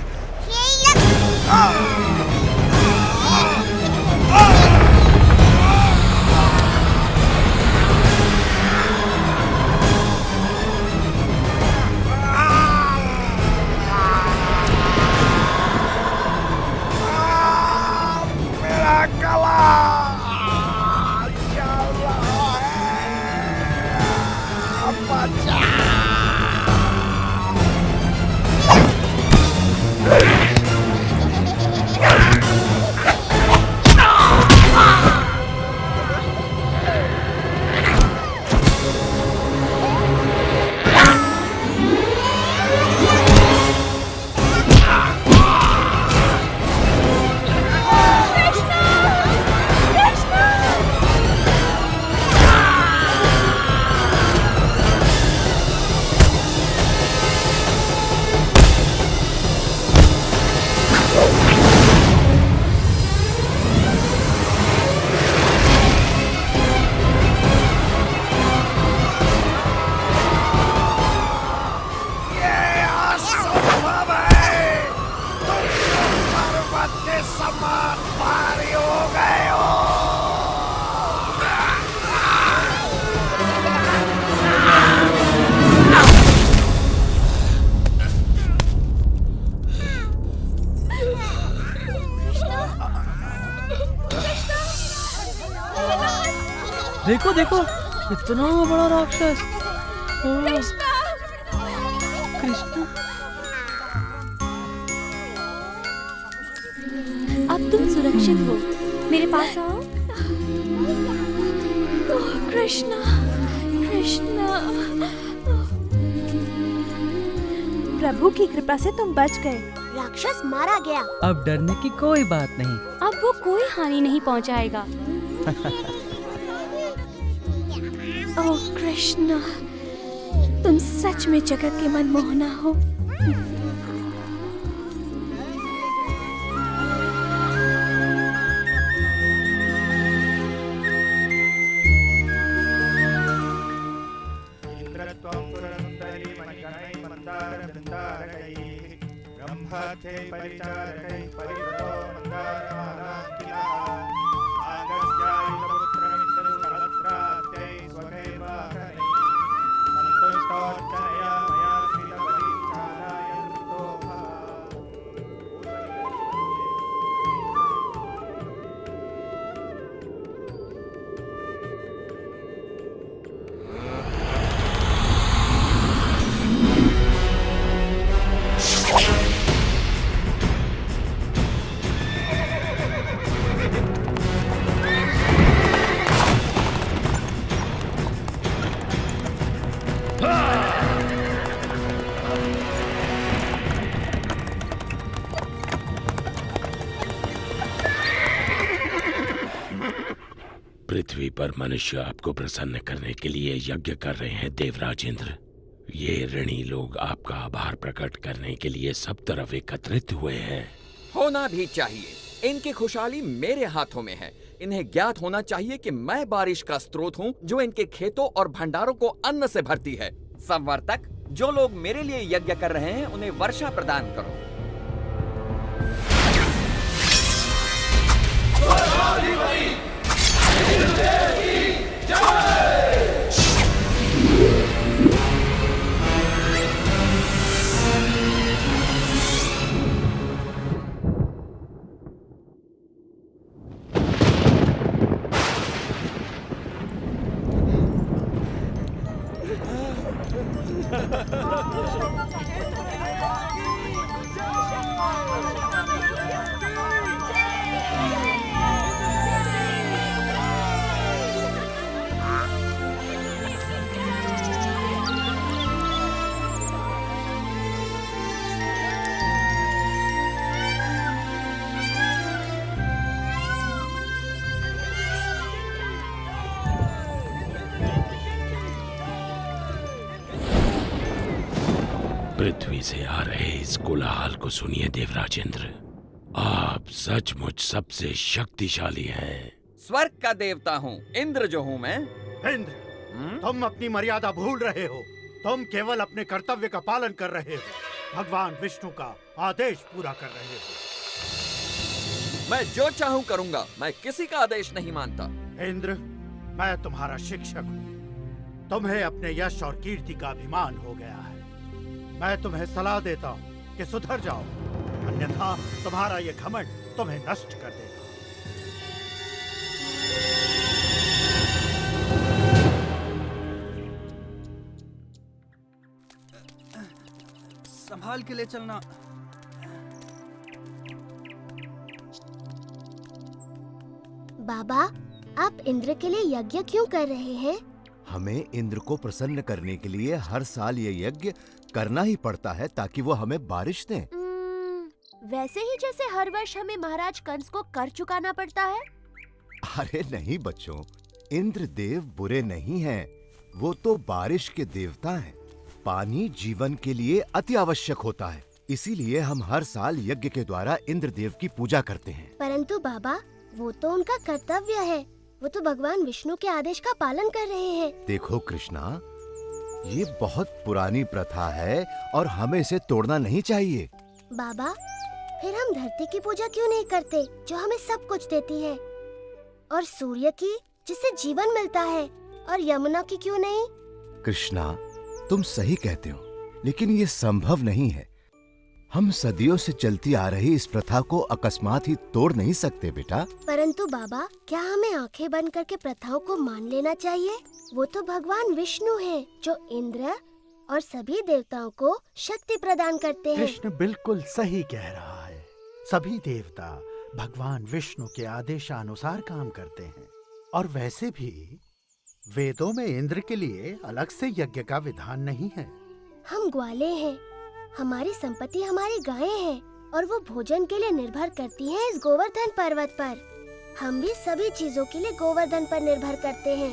देखो देखो, इतना बड़ा राक्षस। कृष्णा, कृष्णा, अब तुम सुरक्षित हो, मेरे पास आओ। ओह कृष्णा, कृष्णा। प्रभु की कृपा से तुम बच गए। राक्षस मारा गया। अब डरने की कोई बात नहीं। अब वो कोई हानि नहीं पहुंचाएगा। ओह कृष्णा, तुम सच में जगत के मनमोहना हो। पृथ्वी पर मनुष्य आपको प्रसन्न करने के लिए यज्ञ कर रहे हैं देवराज इंद्र। ये ऋणी लोग आपका आभार प्रकट करने के लिए सब तरफ एकत्रित हुए हैं। होना भी चाहिए। इनकी खुशहाली मेरे हाथों में है। इन्हें ज्ञात होना चाहिए कि मैं बारिश का स्रोत हूँ जो इनके खेतों और भंडारों को अन्न से भरती है। संवर्तक, जो लोग मेरे लिए यज्ञ कर रहे हैं उन्हें वर्षा प्रदान करो। पृथ्वी से आ रहे इस कोलाहल को सुनिए देवराज इंद्र। आप सचमुच सबसे शक्तिशाली हैं। स्वर्ग का देवता हूँ, इंद्र जो हूँ मैं। इंद्र, तुम अपनी मर्यादा भूल रहे हो। तुम केवल अपने कर्तव्य का पालन कर रहे हो, भगवान विष्णु का आदेश पूरा कर रहे हो। मैं जो चाहूँ करूँगा, मैं किसी का आदेश नहीं मानता। इंद्र, मैं तुम्हारा शिक्षक हूँ। तुम्हें अपने यश और कीर्ति का अभिमान हो गया है। मैं तुम्हें सलाह देता हूँ कि सुधर जाओ, अन्यथा तुम्हारा ये घमंड तुम्हें नष्ट कर देगा। संभाल के ले चलना। बाबा, आप इंद्र के लिए यज्ञ क्यों कर रहे हैं? हमें इंद्र को प्रसन्न करने के लिए हर साल ये यज्ञ करना ही पड़ता है ताकि वो हमें बारिश दें। वैसे ही जैसे हर वर्ष हमें महाराज कंस को कर चुकाना पड़ता है। अरे नहीं बच्चों, इंद्र देव बुरे नहीं हैं, वो तो बारिश के देवता हैं। पानी जीवन के लिए अति आवश्यक होता है, इसीलिए हम हर साल यज्ञ के द्वारा इंद्र देव की पूजा करते हैं। परंतु बाबा, वो तो उनका कर्तव्य है। वो तो भगवान विष्णु के आदेश का पालन कर रहे हैं। देखो कृष्णा, ये बहुत पुरानी प्रथा है और हमें इसे तोड़ना नहीं चाहिए। बाबा, फिर हम धरती की पूजा क्यों नहीं करते जो हमें सब कुछ देती है, और सूर्य की जिससे जीवन मिलता है, और यमुना की क्यों नहीं? कृष्णा, तुम सही कहते हो, लेकिन ये संभव नहीं है। हम सदियों से चलती आ रही इस प्रथा को अकस्मात ही तोड़ नहीं सकते बेटा। परंतु बाबा, क्या हमें आंखें बंद करके प्रथाओं को मान लेना चाहिए? वो तो भगवान विष्णु हैं, जो इंद्र और सभी देवताओं को शक्ति प्रदान करते हैं। कृष्ण बिल्कुल सही कह रहा है। सभी देवता भगवान विष्णु के आदेशानुसार काम करते हैं, और वैसे भी वेदों में इंद्र के लिए अलग से यज्ञ का विधान नहीं है। हम ग्वाले हैं, हमारी संपत्ति हमारी गायें हैं, और वो भोजन के लिए निर्भर करती हैं इस गोवर्धन पर्वत पर। हम भी सभी चीजों के लिए गोवर्धन पर निर्भर करते हैं,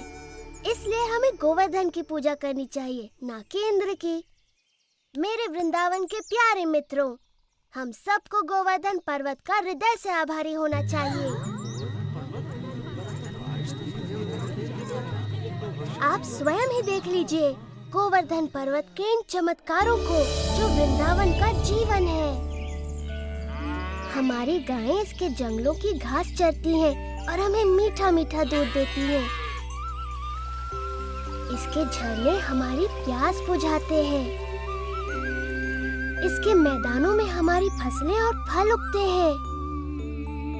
इसलिए हमें गोवर्धन की पूजा करनी चाहिए, ना कि इंद्र की। मेरे वृंदावन के प्यारे मित्रों, हम सबको गोवर्धन पर्वत का हृदय से आभारी होना चाहिए। आप स्वयं ही देख लीजिए गोवर्धन पर्वत के इन चमत्कारों को, जो वृंदावन का जीवन है। हमारी गायें इसके जंगलों की घास चरती हैं और हमें मीठा मीठा दूध देती हैं। इसके झरने हमारी प्यास बुझाते हैं। इसके मैदानों में हमारी फसलें और फल उगते हैं।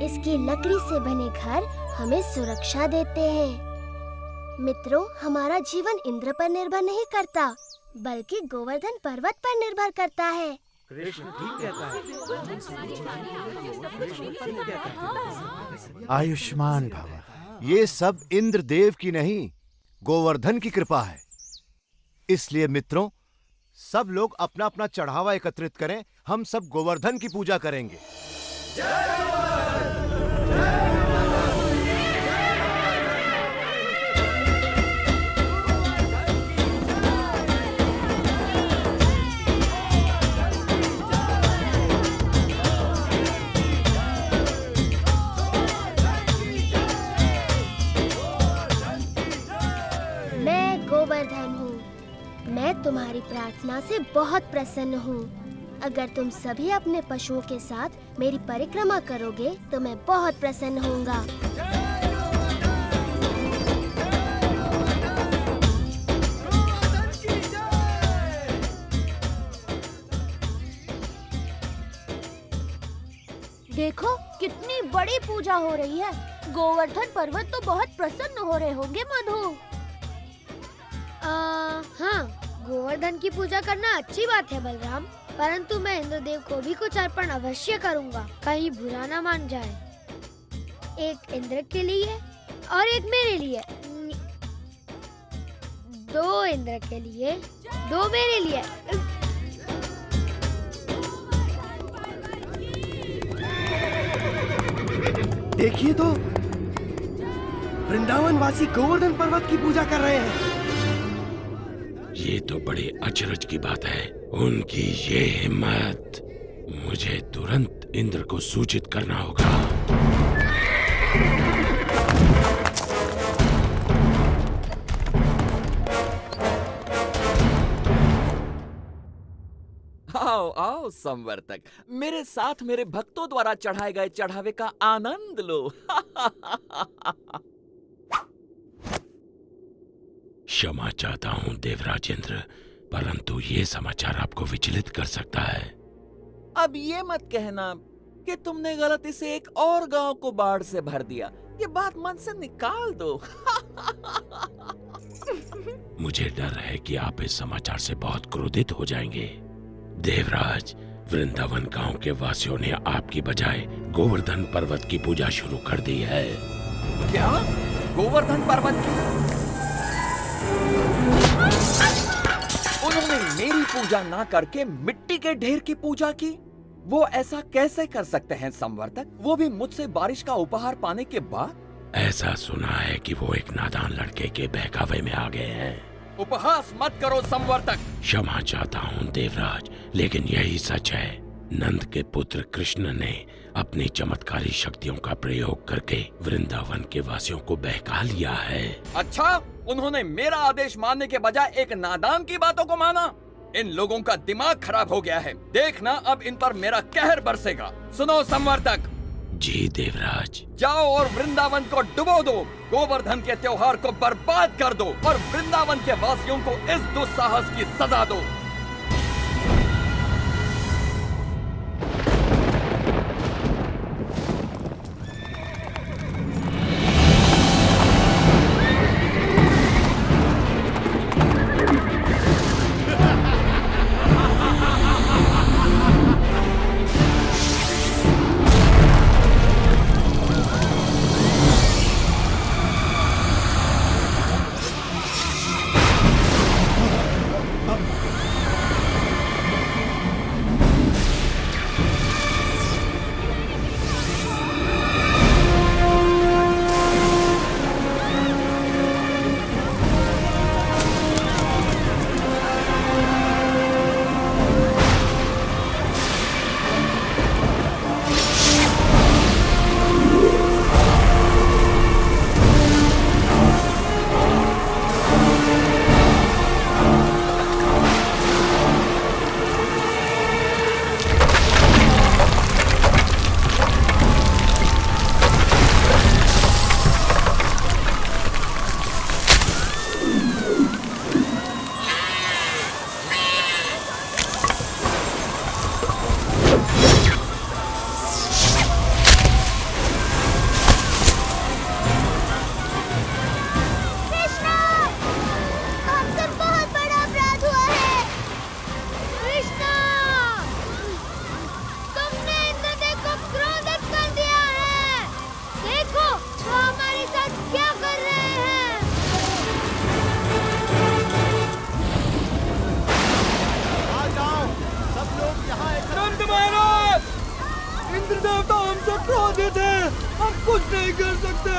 इसकी लकड़ी से बने घर हमें सुरक्षा देते हैं। मित्रों, हमारा जीवन इंद्र पर निर्भर नहीं करता, बल्कि गोवर्धन पर्वत पर निर्भर करता है। कृष्ण ठीक कहता है। आयुष्मान भव। ये सब इंद्र देव की नहीं, गोवर्धन की कृपा है। इसलिए मित्रों, सब लोग अपना अपना चढ़ावा एकत्रित करें, हम सब गोवर्धन की पूजा करेंगे। माँ से बहुत प्रसन्न हूँ। अगर तुम सभी अपने पशुओं के साथ मेरी परिक्रमा करोगे तो मैं बहुत प्रसन्न होऊंगा। देखो कितनी बड़ी पूजा हो रही है। गोवर्धन पर्वत तो बहुत प्रसन्न हो रहे होंगे मधु। हाँ, गोवर्धन की पूजा करना अच्छी बात है बलराम, परंतु मैं इंद्रदेव को भी कुछ अर्पण अवश्य करूँगा, कहीं बुरा ना मान जाए। एक इंद्र के लिए और एक मेरे लिए। 2 इंद्र के लिए, 2 मेरे लिए। देखिए तो, वृंदावन वासी गोवर्धन पर्वत की पूजा कर रहे हैं। ये तो बड़े अचरज की बात है। उनकी ये हिम्मत! मुझे तुरंत इंद्र को सूचित करना होगा। आओ आओ संवर्तक, मेरे साथ मेरे भक्तों द्वारा चढ़ाए गए चढ़ावे का आनंद लो। क्षमा चाहता हूँ देवराज इंद्र, परंतु ये समाचार आपको विचलित कर सकता है। अब ये मत कहना कि तुमने गलती से एक और गांव को बाढ़ से भर दिया। ये बात मन से निकाल दो। मुझे डर है कि आप इस समाचार से बहुत क्रोधित हो जाएंगे। देवराज, वृंदावन गांव के वासियों ने आपकी बजाय गोवर्धन पर्वत की पूजा शुरू कर दी है। क्या? गोवर्धन पर्वत की? उन्होंने मेरी पूजा ना करके मिट्टी के ढेर की पूजा की। वो ऐसा कैसे कर सकते हैं संवर्तक, वो भी मुझसे बारिश का उपहार पाने के बाद? ऐसा सुना है कि वो एक नादान लड़के के बहकावे में आ गए हैं। उपहास मत करो संवर्तक। क्षमा चाहता हूँ देवराज, लेकिन यही सच है। नंद के पुत्र कृष्ण ने अपनी चमत्कारी शक्तियों का प्रयोग करके वृंदावन के वासियों को बहका लिया है। अच्छा, उन्होंने मेरा आदेश मानने के बजाय एक नादान की बातों को माना। इन लोगों का दिमाग खराब हो गया है। देखना अब इन पर मेरा कहर बरसेगा। सुनो संवर्तक। जी देवराज। जाओ और वृंदावन को डुबो दो, गोवर्धन के त्योहार को बर्बाद कर दो और वृंदावन के वासियों को इस दुस्साहस की सजा दो। देवता हमसे क्रोधित है, हम कुछ नहीं कर सकते।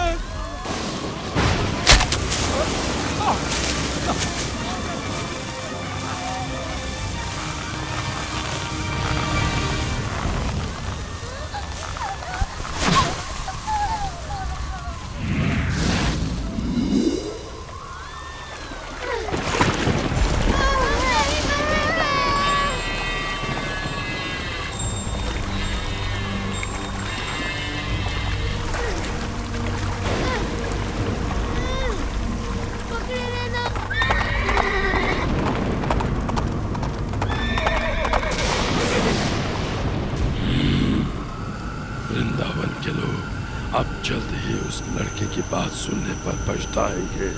अब जल्द ही उस लड़के की बात सुनने पर पछताएंगे।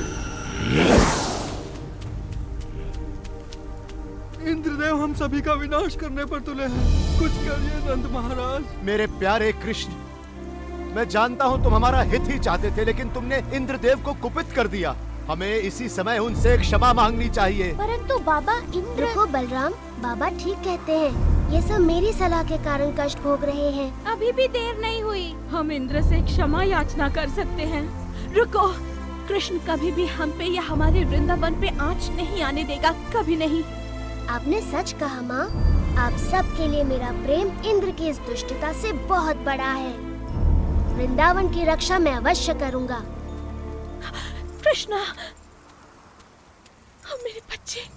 इंद्रदेव हम सभी का विनाश करने पर तुले हैं, कुछ करिए नंद महाराज। मेरे प्यारे कृष्ण, मैं जानता हूँ तुम हमारा हित ही चाहते थे, लेकिन तुमने इंद्रदेव को कुपित कर दिया। हमें इसी समय उनसे क्षमा मांगनी चाहिए। परंतु बाबा इंद्र। रुको बलराम, बाबा ठीक कहते हैं। ये सब मेरी सलाह के कारण कष्ट भोग रहे हैं। अभी भी देर नहीं हुई, हम इंद्र से क्षमा याचना कर सकते हैं। रुको, कृष्ण कभी भी हम पे या हमारे वृंदावन पे आँच नहीं आने देगा, कभी नहीं। आपने सच कहा माँ। आप सब के लिए मेरा प्रेम इंद्र की इस दुष्टता से बहुत बड़ा है। वृंदावन की रक्षा मैं अवश्य करूँगा। कृष्णा, मेरे बच्चे।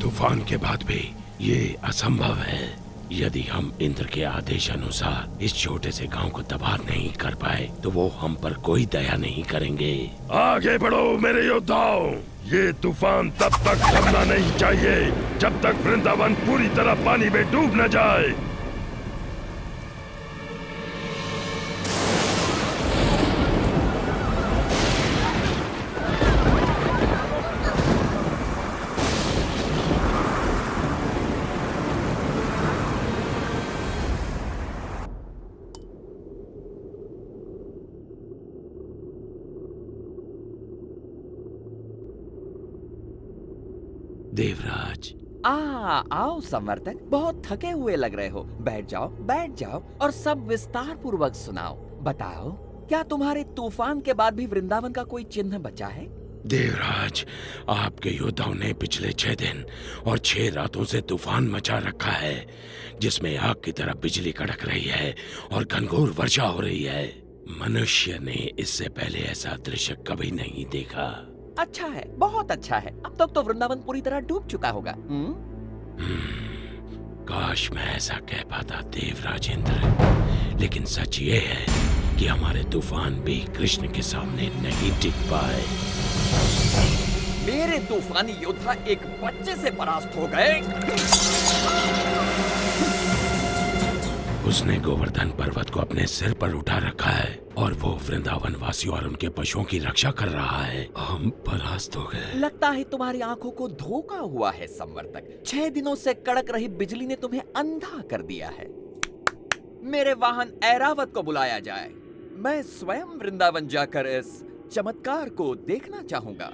तूफान के बाद भी ये असंभव है। यदि हम इंद्र के आदेश अनुसार इस छोटे से गांव को तबाह नहीं कर पाए तो वो हम पर कोई दया नहीं करेंगे। आगे बढ़ो मेरे योद्धाओं, ये तूफान तब तक थमना नहीं चाहिए जब तक वृंदावन पूरी तरह पानी में डूब न जाए। देवराज, आओ संवर्तक, बहुत थके हुए लग रहे हो। बैठ जाओ और सब विस्तार पूर्वक सुनाओ। बताओ, क्या तुम्हारे तूफान के बाद भी वृंदावन का कोई चिन्ह बचा है? देवराज, आपके योद्धाओं ने पिछले 6 दिन और 6 रातों से तूफान मचा रखा है, जिसमें आग की तरह बिजली कड़क रही है और घनघोर वर्षा हो रही है। मनुष्य ने इससे पहले ऐसा दृश्य कभी नहीं देखा। अच्छा है, बहुत अच्छा है। अब तक तो वृंदावन पूरी तरह डूब चुका होगा। काश मैं ऐसा कह पाता देवराज इंद्र, लेकिन सच ये है कि हमारे तूफान भी कृष्ण के सामने नहीं टिक पाए। मेरे तूफानी योद्धा एक बच्चे से परास्त हो गए। उसने गोवर्धन पर्वत को अपने सिर पर उठा रखा है और वो वृंदावन वासियों और उनके पशुओं की रक्षा कर रहा है। हम परास्त हो गए। लगता है तुम्हारी आंखों को धोखा हुआ है संवर्तक। 6 दिनों से कड़क रही बिजली ने तुम्हें अंधा कर दिया है। मेरे वाहन ऐरावत को बुलाया जाए। मैं स्वयं वृंदावन जाकर इस चमत्कार को देखना चाहूंगा।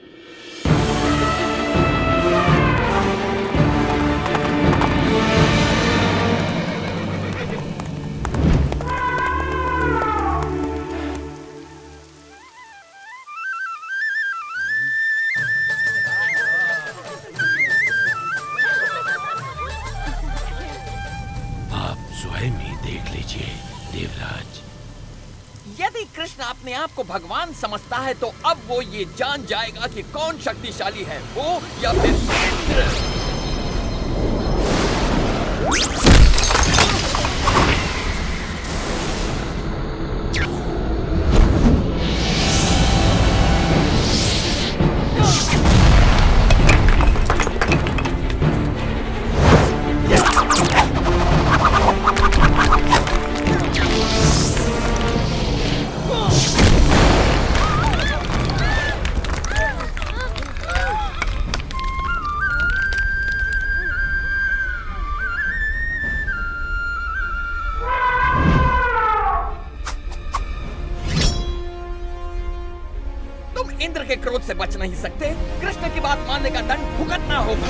देवराज, यदि कृष्ण अपने आप को भगवान समझता है तो अब वो ये जान जाएगा कि कौन शक्तिशाली है, वो या फिर इंद्र। से बच नहीं सकते। कृष्ण की बात मानने का दंड भुगतना होगा।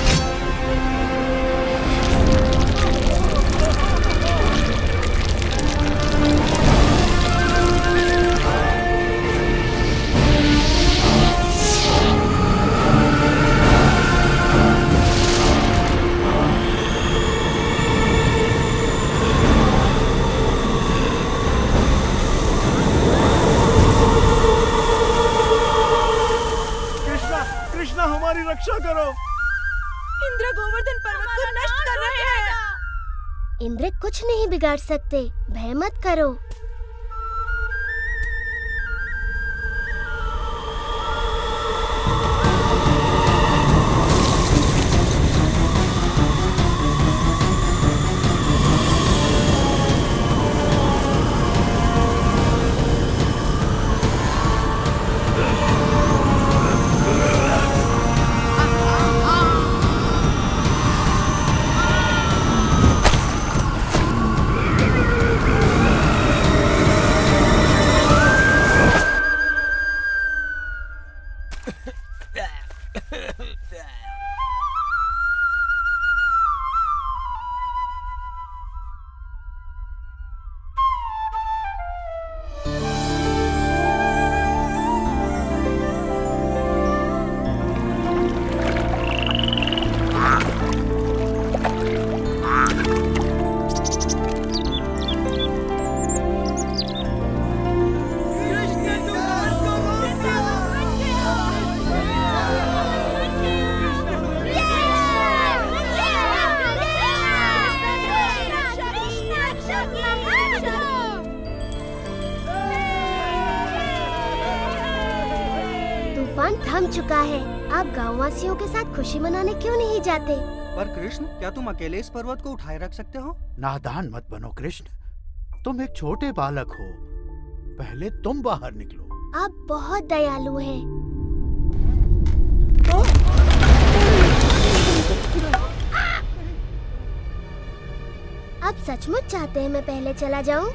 कृष्णा हमारी रक्षा करो। इंद्र गोवर्धन पर्वत को नष्ट कर रहे हैं। इंद्र कुछ नहीं बिगाड़ सकते, भय मत करो। तूफान थम चुका है। आप गांववासियों के साथ खुशी मनाने क्यों नहीं जाते? पर कृष्ण, क्या तुम अकेले इस पर्वत को उठाए रख सकते हो? नादान मत बनो कृष्ण, तुम एक छोटे बालक हो। पहले तुम बाहर निकलो। आप बहुत दयालु हैं। आप सचमुच चाहते हैं मैं पहले चला जाऊं?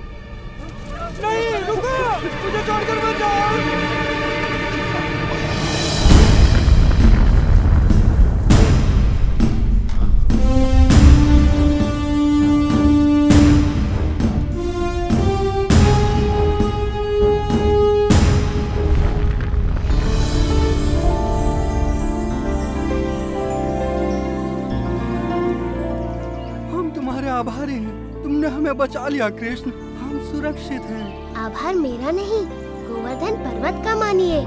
नहीं, रुको! मुझे छोड़कर मत जाओ! आभारी हैं। तुमने हमें बचा लिया कृष्ण, हम सुरक्षित हैं। आभार मेरा नहीं, गोवर्धन पर्वत का मानिए।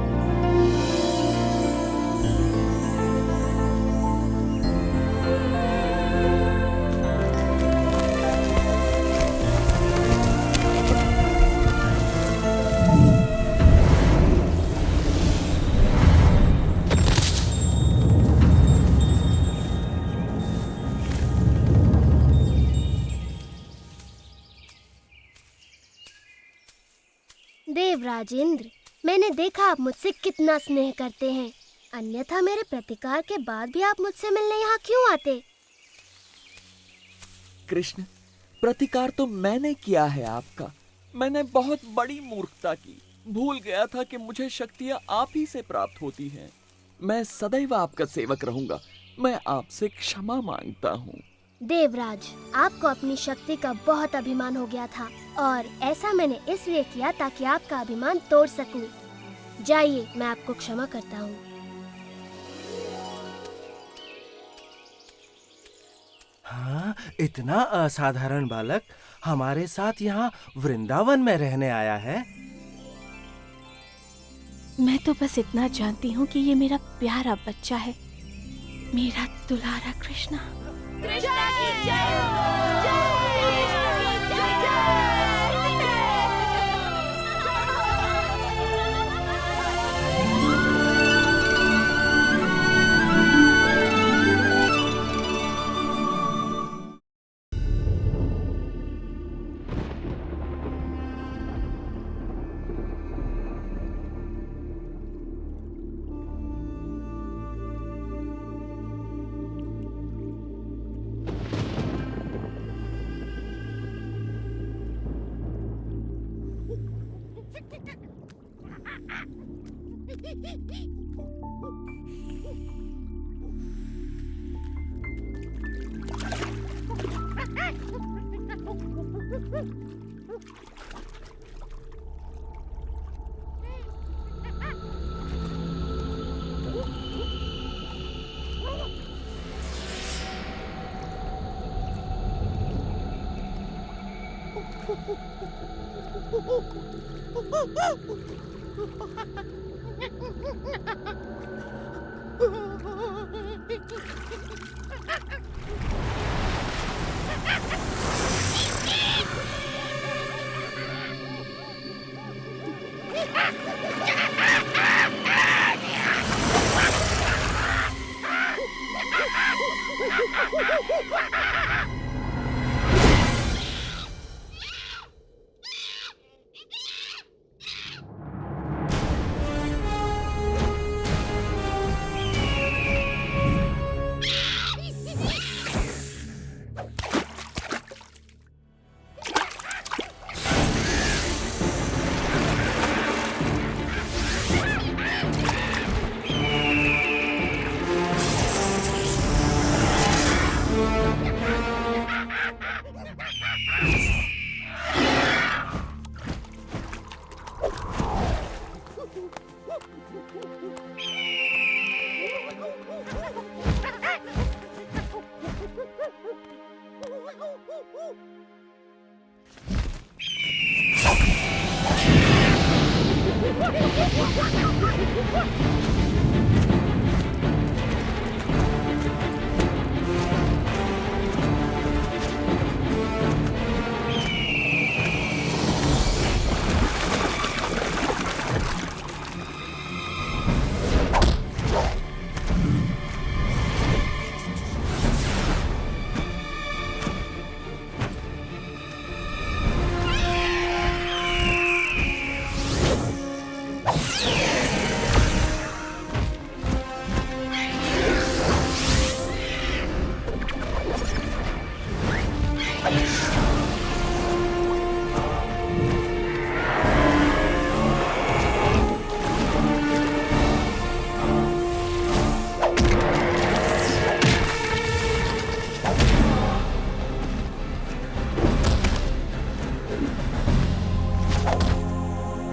देवराज इंद्र, मैंने देखा आप मुझसे कितना स्नेह करते हैं। अन्यथा मेरे प्रतिकार के बाद भी आप मुझसे मिलने यहाँ क्यों आते? कृष्ण, प्रतिकार तो मैंने किया है आपका। मैंने बहुत बड़ी मूर्खता की। भूल गया था कि मुझे शक्तियाँ आप ही से प्राप्त होती हैं। मैं सदैव आपका सेवक रहूंगा। मैं आपसे क्षमा मांगता हूँ। देवराज, आपको अपनी शक्ति का बहुत अभिमान हो गया था और ऐसा मैंने इसलिए किया ताकि आपका अभिमान तोड़ सकूं। जाइए, मैं आपको क्षमा करता हूँ। हाँ, इतना असाधारण बालक हमारे साथ यहाँ वृंदावन में रहने आया है। मैं तो बस इतना जानती हूँ कि ये मेरा प्यारा बच्चा है, मेरा दुलारा कृष्णा। कृष्णा की जय हो,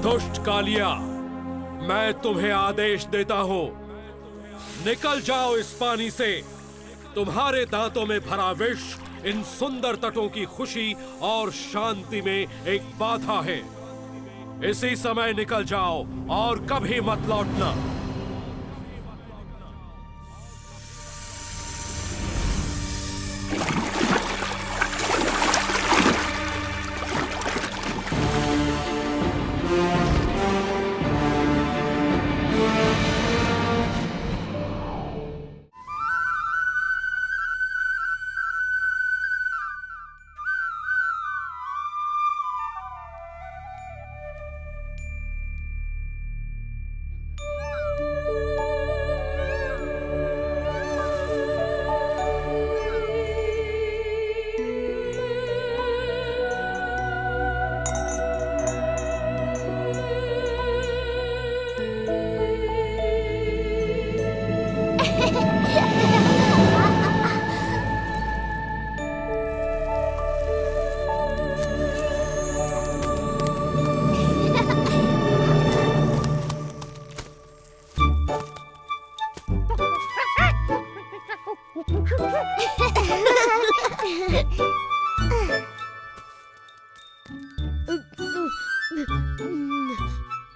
दुष्ट कालिया, मैं तुम्हें आदेश देता हूं, निकल जाओ इस पानी से। तुम्हारे दांतों में भरा विष इन सुंदर तटों की खुशी और शांति में एक बाधा है। इसी समय निकल जाओ और कभी मत लौटना।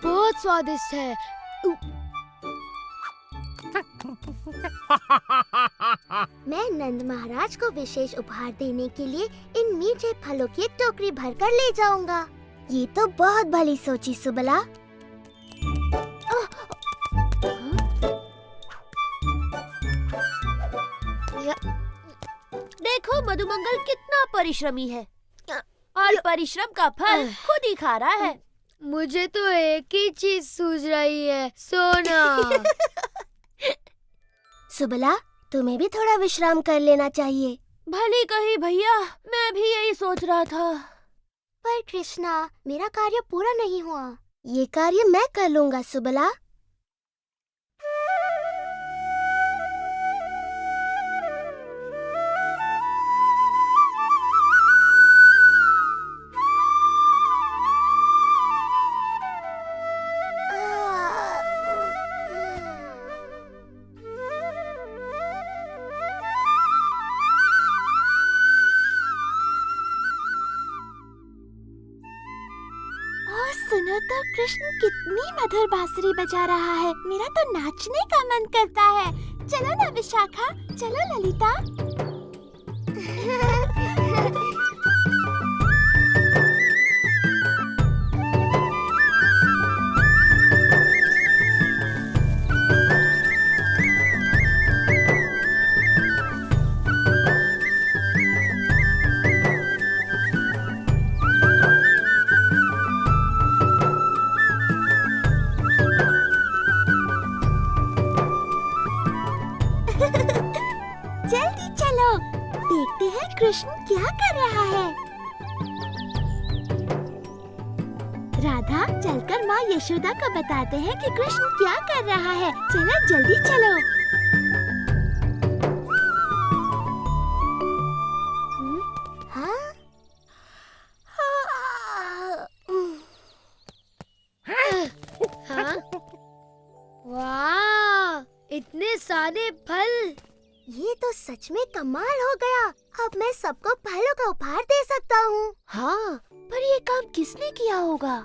बहुत स्वादिष्ट है। मैं नंद महाराज को विशेष उपहार देने के लिए इन मीठे फलों की एक टोकरी भरकर ले जाऊंगा। ये तो बहुत भली सोची सुबला। देखो मधुमंगल कितना परिश्रमी है और परिश्रम का फल खुद ही खा रहा है। मुझे तो एक ही चीज सूझ रही है, सोना। सुबला, तुम्हें भी थोड़ा विश्राम कर लेना चाहिए। भली कही भैया, मैं भी यही सोच रहा था। पर कृष्णा, मेरा कार्य पूरा नहीं हुआ। ये कार्य मैं कर लूंगा सुबला। तो कृष्ण कितनी मधुर बांसुरी बजा रहा है। मेरा तो नाचने का मन करता है। चलो ना विशाखा, चलो ललिता। जल्दी चलो, देखते हैं कृष्ण क्या कर रहा है। राधा, चलकर माँ यशोदा को बताते हैं कि कृष्ण क्या कर रहा है। चलो जल्दी चलो। हाँ? हाँ? वाह, इतने सारे फल! ये तो सच में कमाल हो गया। अब मैं सबको फलों का उपहार दे सकता हूँ। हाँ, पर ये काम किसने किया होगा?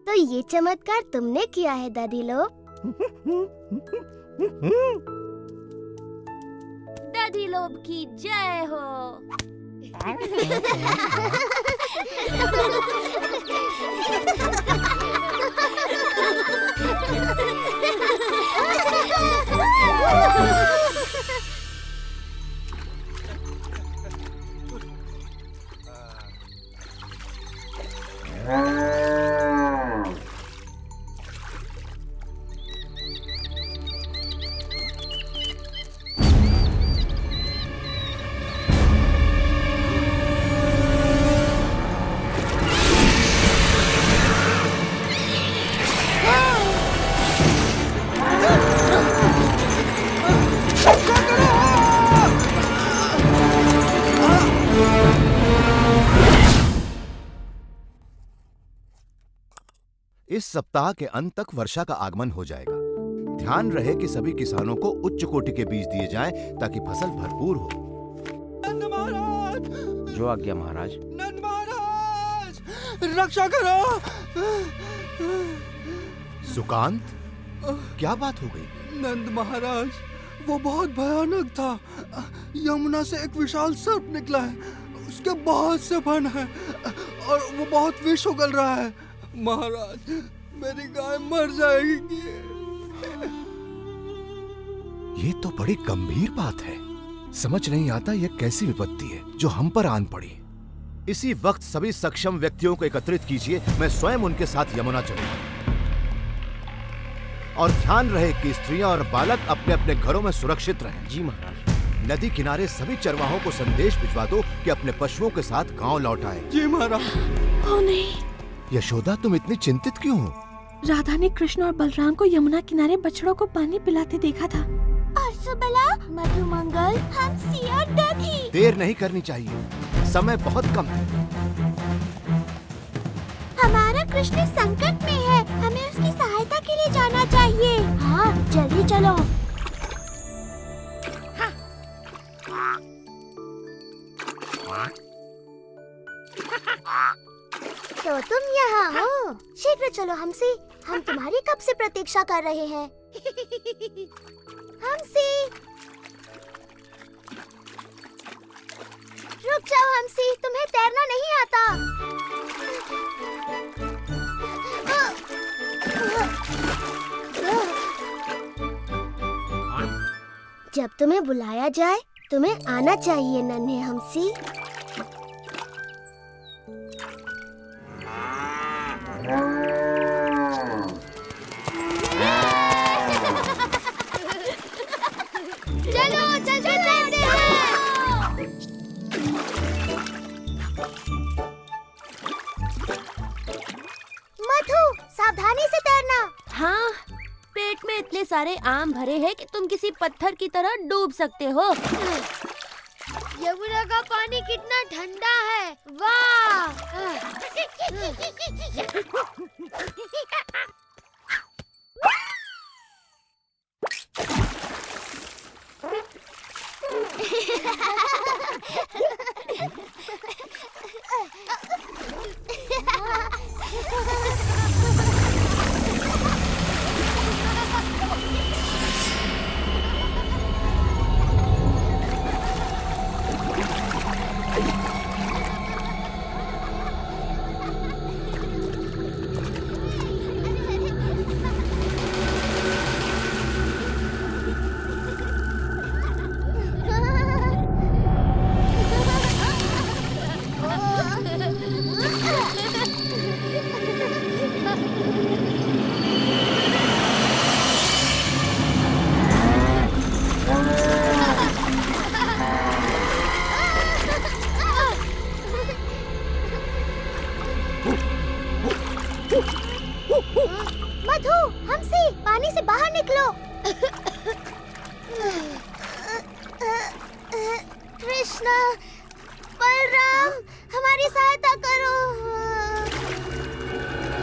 तो ये चमत्कार तुमने किया है दादी लोग। दादी लोग की जय हो। इस सप्ताह के अंत तक वर्षा का आगमन हो जाएगा। ध्यान रहे कि सभी किसानों को उच्च कोटि के बीज दिए जाएं ताकि फसल भरपूर हो। नंद महाराज! जो आज्ञा महाराज। नंद महाराज! रक्षा करो! सुकांत, क्या बात हो गई? नंद महाराज, वो बहुत भयानक था। यमुना से एक विशाल सर्प निकला है। उसके बहुत से फन हैं और वो बहुत विष उगल रहा है। महाराज, मेरी गाय मर जाएगी। ये तो बड़ी गंभीर बात है। समझ नहीं आता ये कैसी विपत्ति है जो हम पर आन पड़ी। इसी वक्त सभी सक्षम व्यक्तियों को एकत्रित कीजिए। मैं स्वयं उनके साथ यमुना चलूंगा। और ध्यान रहे कि स्त्रियां और बालक अपने अपने घरों में सुरक्षित रहें। जी महाराज। नदी किनारे सभी चरवाहों को संदेश भिजवा दो कि अपने पशुओं के साथ गांव लौट आए। जी महाराज। ओ नहीं, यशोदा, तुम इतनी चिंतित क्यों हो? राधा ने कृष्ण और बलराम को यमुना किनारे बछड़ों को पानी पिलाते देखा था। और सुबला, मधुमंगल, हंसी और दधी। देर नहीं करनी चाहिए, समय बहुत कम है। हमारा कृष्ण संकट में है। हमें उसकी सहायता के लिए जाना चाहिए। हाँ, जल्दी चलो। तो तुम यहाँ हो? शीघ्र चलो हमसी, हम तुम्हारी कब से प्रतीक्षा कर रहे हैं। हमसी, रुक जाओ हमसी, तुम्हें तैरना नहीं आता। जब तुम्हें बुलाया जाए तुम्हें आना चाहिए नन्हे हमसी। चलो जल्दी तैरते हैं। मधु, सावधानी से तैरना। हाँ, पेट में इतने सारे आम भरे हैं कि तुम किसी पत्थर की तरह डूब सकते हो। यमुना का पानी कितना ठंडा है। वाह! हमसे पानी से बाहर निकलो। कृष्णा, बलराम, हमारी सहायता करो।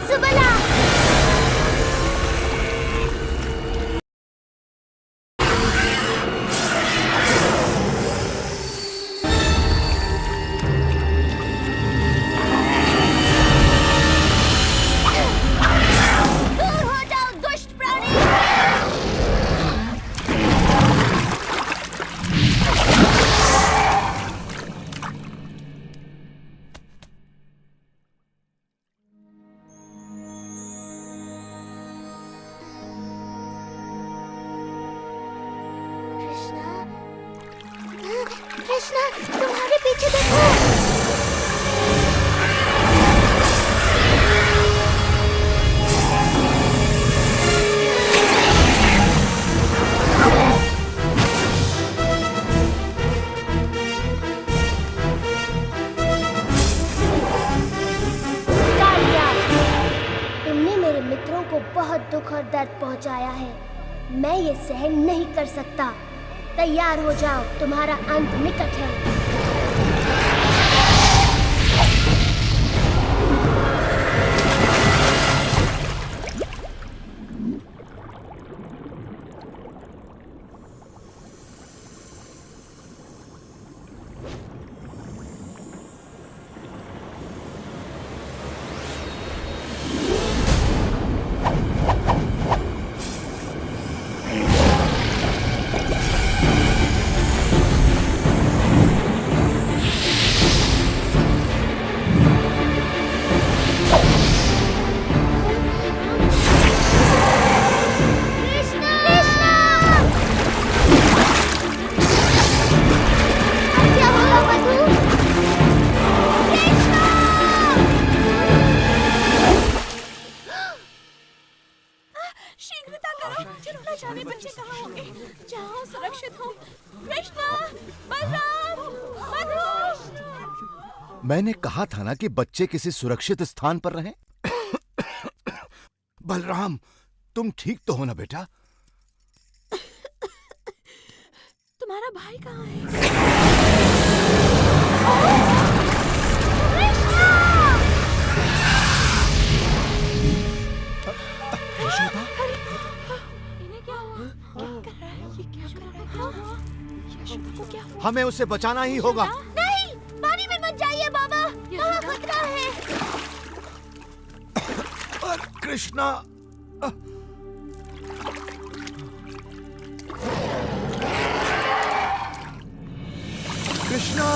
सुबला। दूर हो जाओ दुष्ट प्राणी। कृष्णा, तुम्हारे पीछे देखो। कालिया, तुमने मेरे मित्रों को बहुत दुख और दर्द पहुंचाया है। मैं ये सहन नहीं कर सकता। तैयार हो जाओ, तुम्हारा अंत निकट है। शीघ्रता करो, न जाने बच्चे कहाँ होंगे। जाओ, सुरक्षित हो। कृष्णा, बलराम, मधु। मैंने कहा था ना कि बच्चे किसी सुरक्षित स्थान पर रहें। बलराम, तुम ठीक तो हो ना बेटा? तुम्हारा भाई कहाँ है? हमें उसे बचाना ही होगा। नहीं, पानी में मत जाइए बाबा, वहाँ खतरा है। कृष्णा, कृष्णा,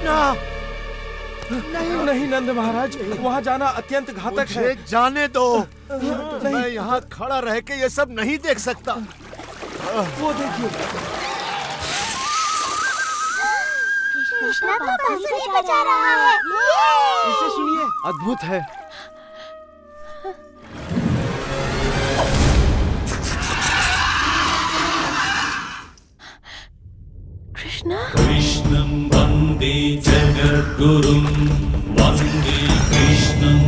कृष्णा, नहीं नहीं नंद महाराज, वहाँ जाना अत्यंत घातक है। मुझे जाने दो। मैं यहाँ खड़ा रह के ये सब नहीं देख सकता। वो देखिए, कृष्णा तो बांसुरी बजा रहा है। इसे सुनिए, अद्भुत है। कृष्णं वन्दे जगद्गुरुं वन्दे कृष्णम्।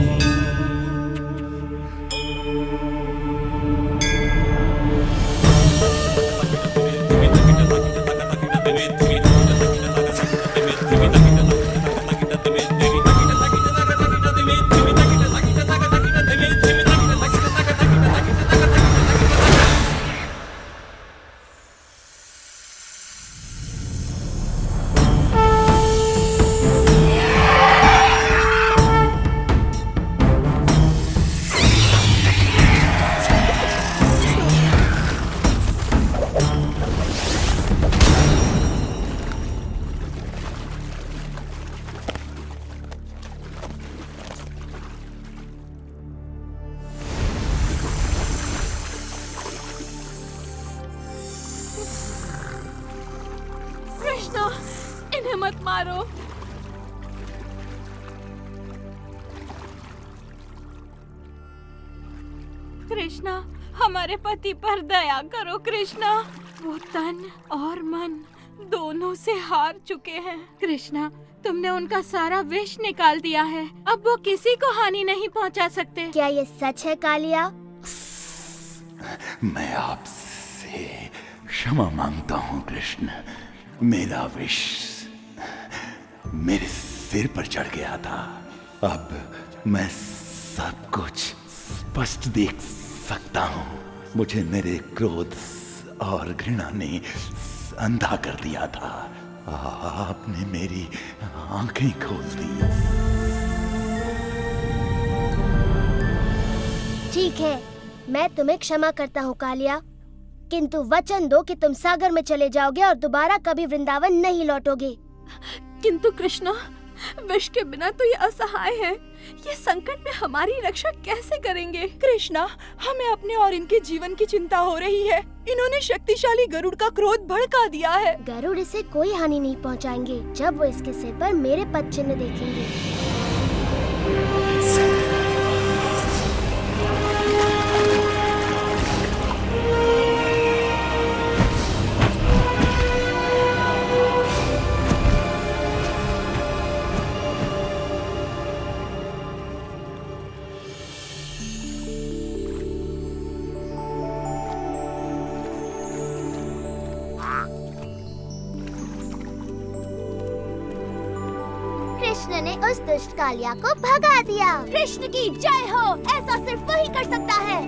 कृष्णा, इन्हें मत मारो। कृष्णा, हमारे पति पर दया करो कृष्णा। वो तन और मन दोनों से हार चुके हैं। कृष्णा, तुमने उनका सारा विष निकाल दिया है। अब वो किसी को हानि नहीं पहुंचा सकते। क्या ये सच है कालिया? मैं आपसे क्षमा मांगता हूँ कृष्ण। मेरा विष मेरे सिर पर चढ़ गया था। अब मैं सब कुछ स्पष्ट देख सकता हूँ। मुझे मेरे क्रोध और घृणा ने अंधा कर दिया था। आपने मेरी आंखें खोल दी। ठीक है, मैं तुम्हें क्षमा करता हूँ कालिया, किंतु वचन दो कि तुम सागर में चले जाओगे और दोबारा कभी वृंदावन नहीं लौटोगे। किंतु कृष्णा, विष के बिना तो ये असहाय है। ये संकट में हमारी रक्षा कैसे करेंगे? कृष्णा, हमें अपने और इनके जीवन की चिंता हो रही है। इन्होंने शक्तिशाली गरुड़ का क्रोध भड़का दिया है। गरुड़ इसे कोई हानि नहीं पहुंचाएंगे जब वो इसके सिर पर मेरे पद चिन्ह देखेंगे। कृष्ण ने उस दुष्ट कालिया को भगा दिया। कृष्ण की जय हो। ऐसा सिर्फ वही कर सकता है।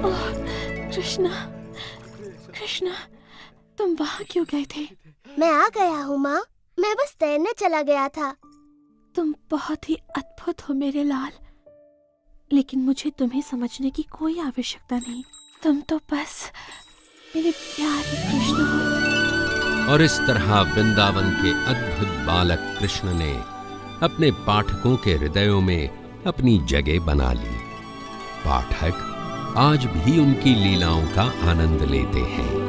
ओह, कृष्णा, कृष्णा, तुम वहाँ क्यों गए थे? मैं आ गया हूँ माँ। मैं बस तैरने चला गया था। तुम बहुत ही अद्भुत हो मेरे लाल, लेकिन मुझे तुम्हें समझने की कोई आवश्यकता नहीं। तुम तो बस मेरे प्यारे कृष्ण हो। और इस तरह वृंदावन के अद्भुत बालक कृष्ण ने अपने पाठकों के हृदयों में अपनी जगह बना ली। पाठक आज भी उनकी लीलाओं का आनंद लेते हैं।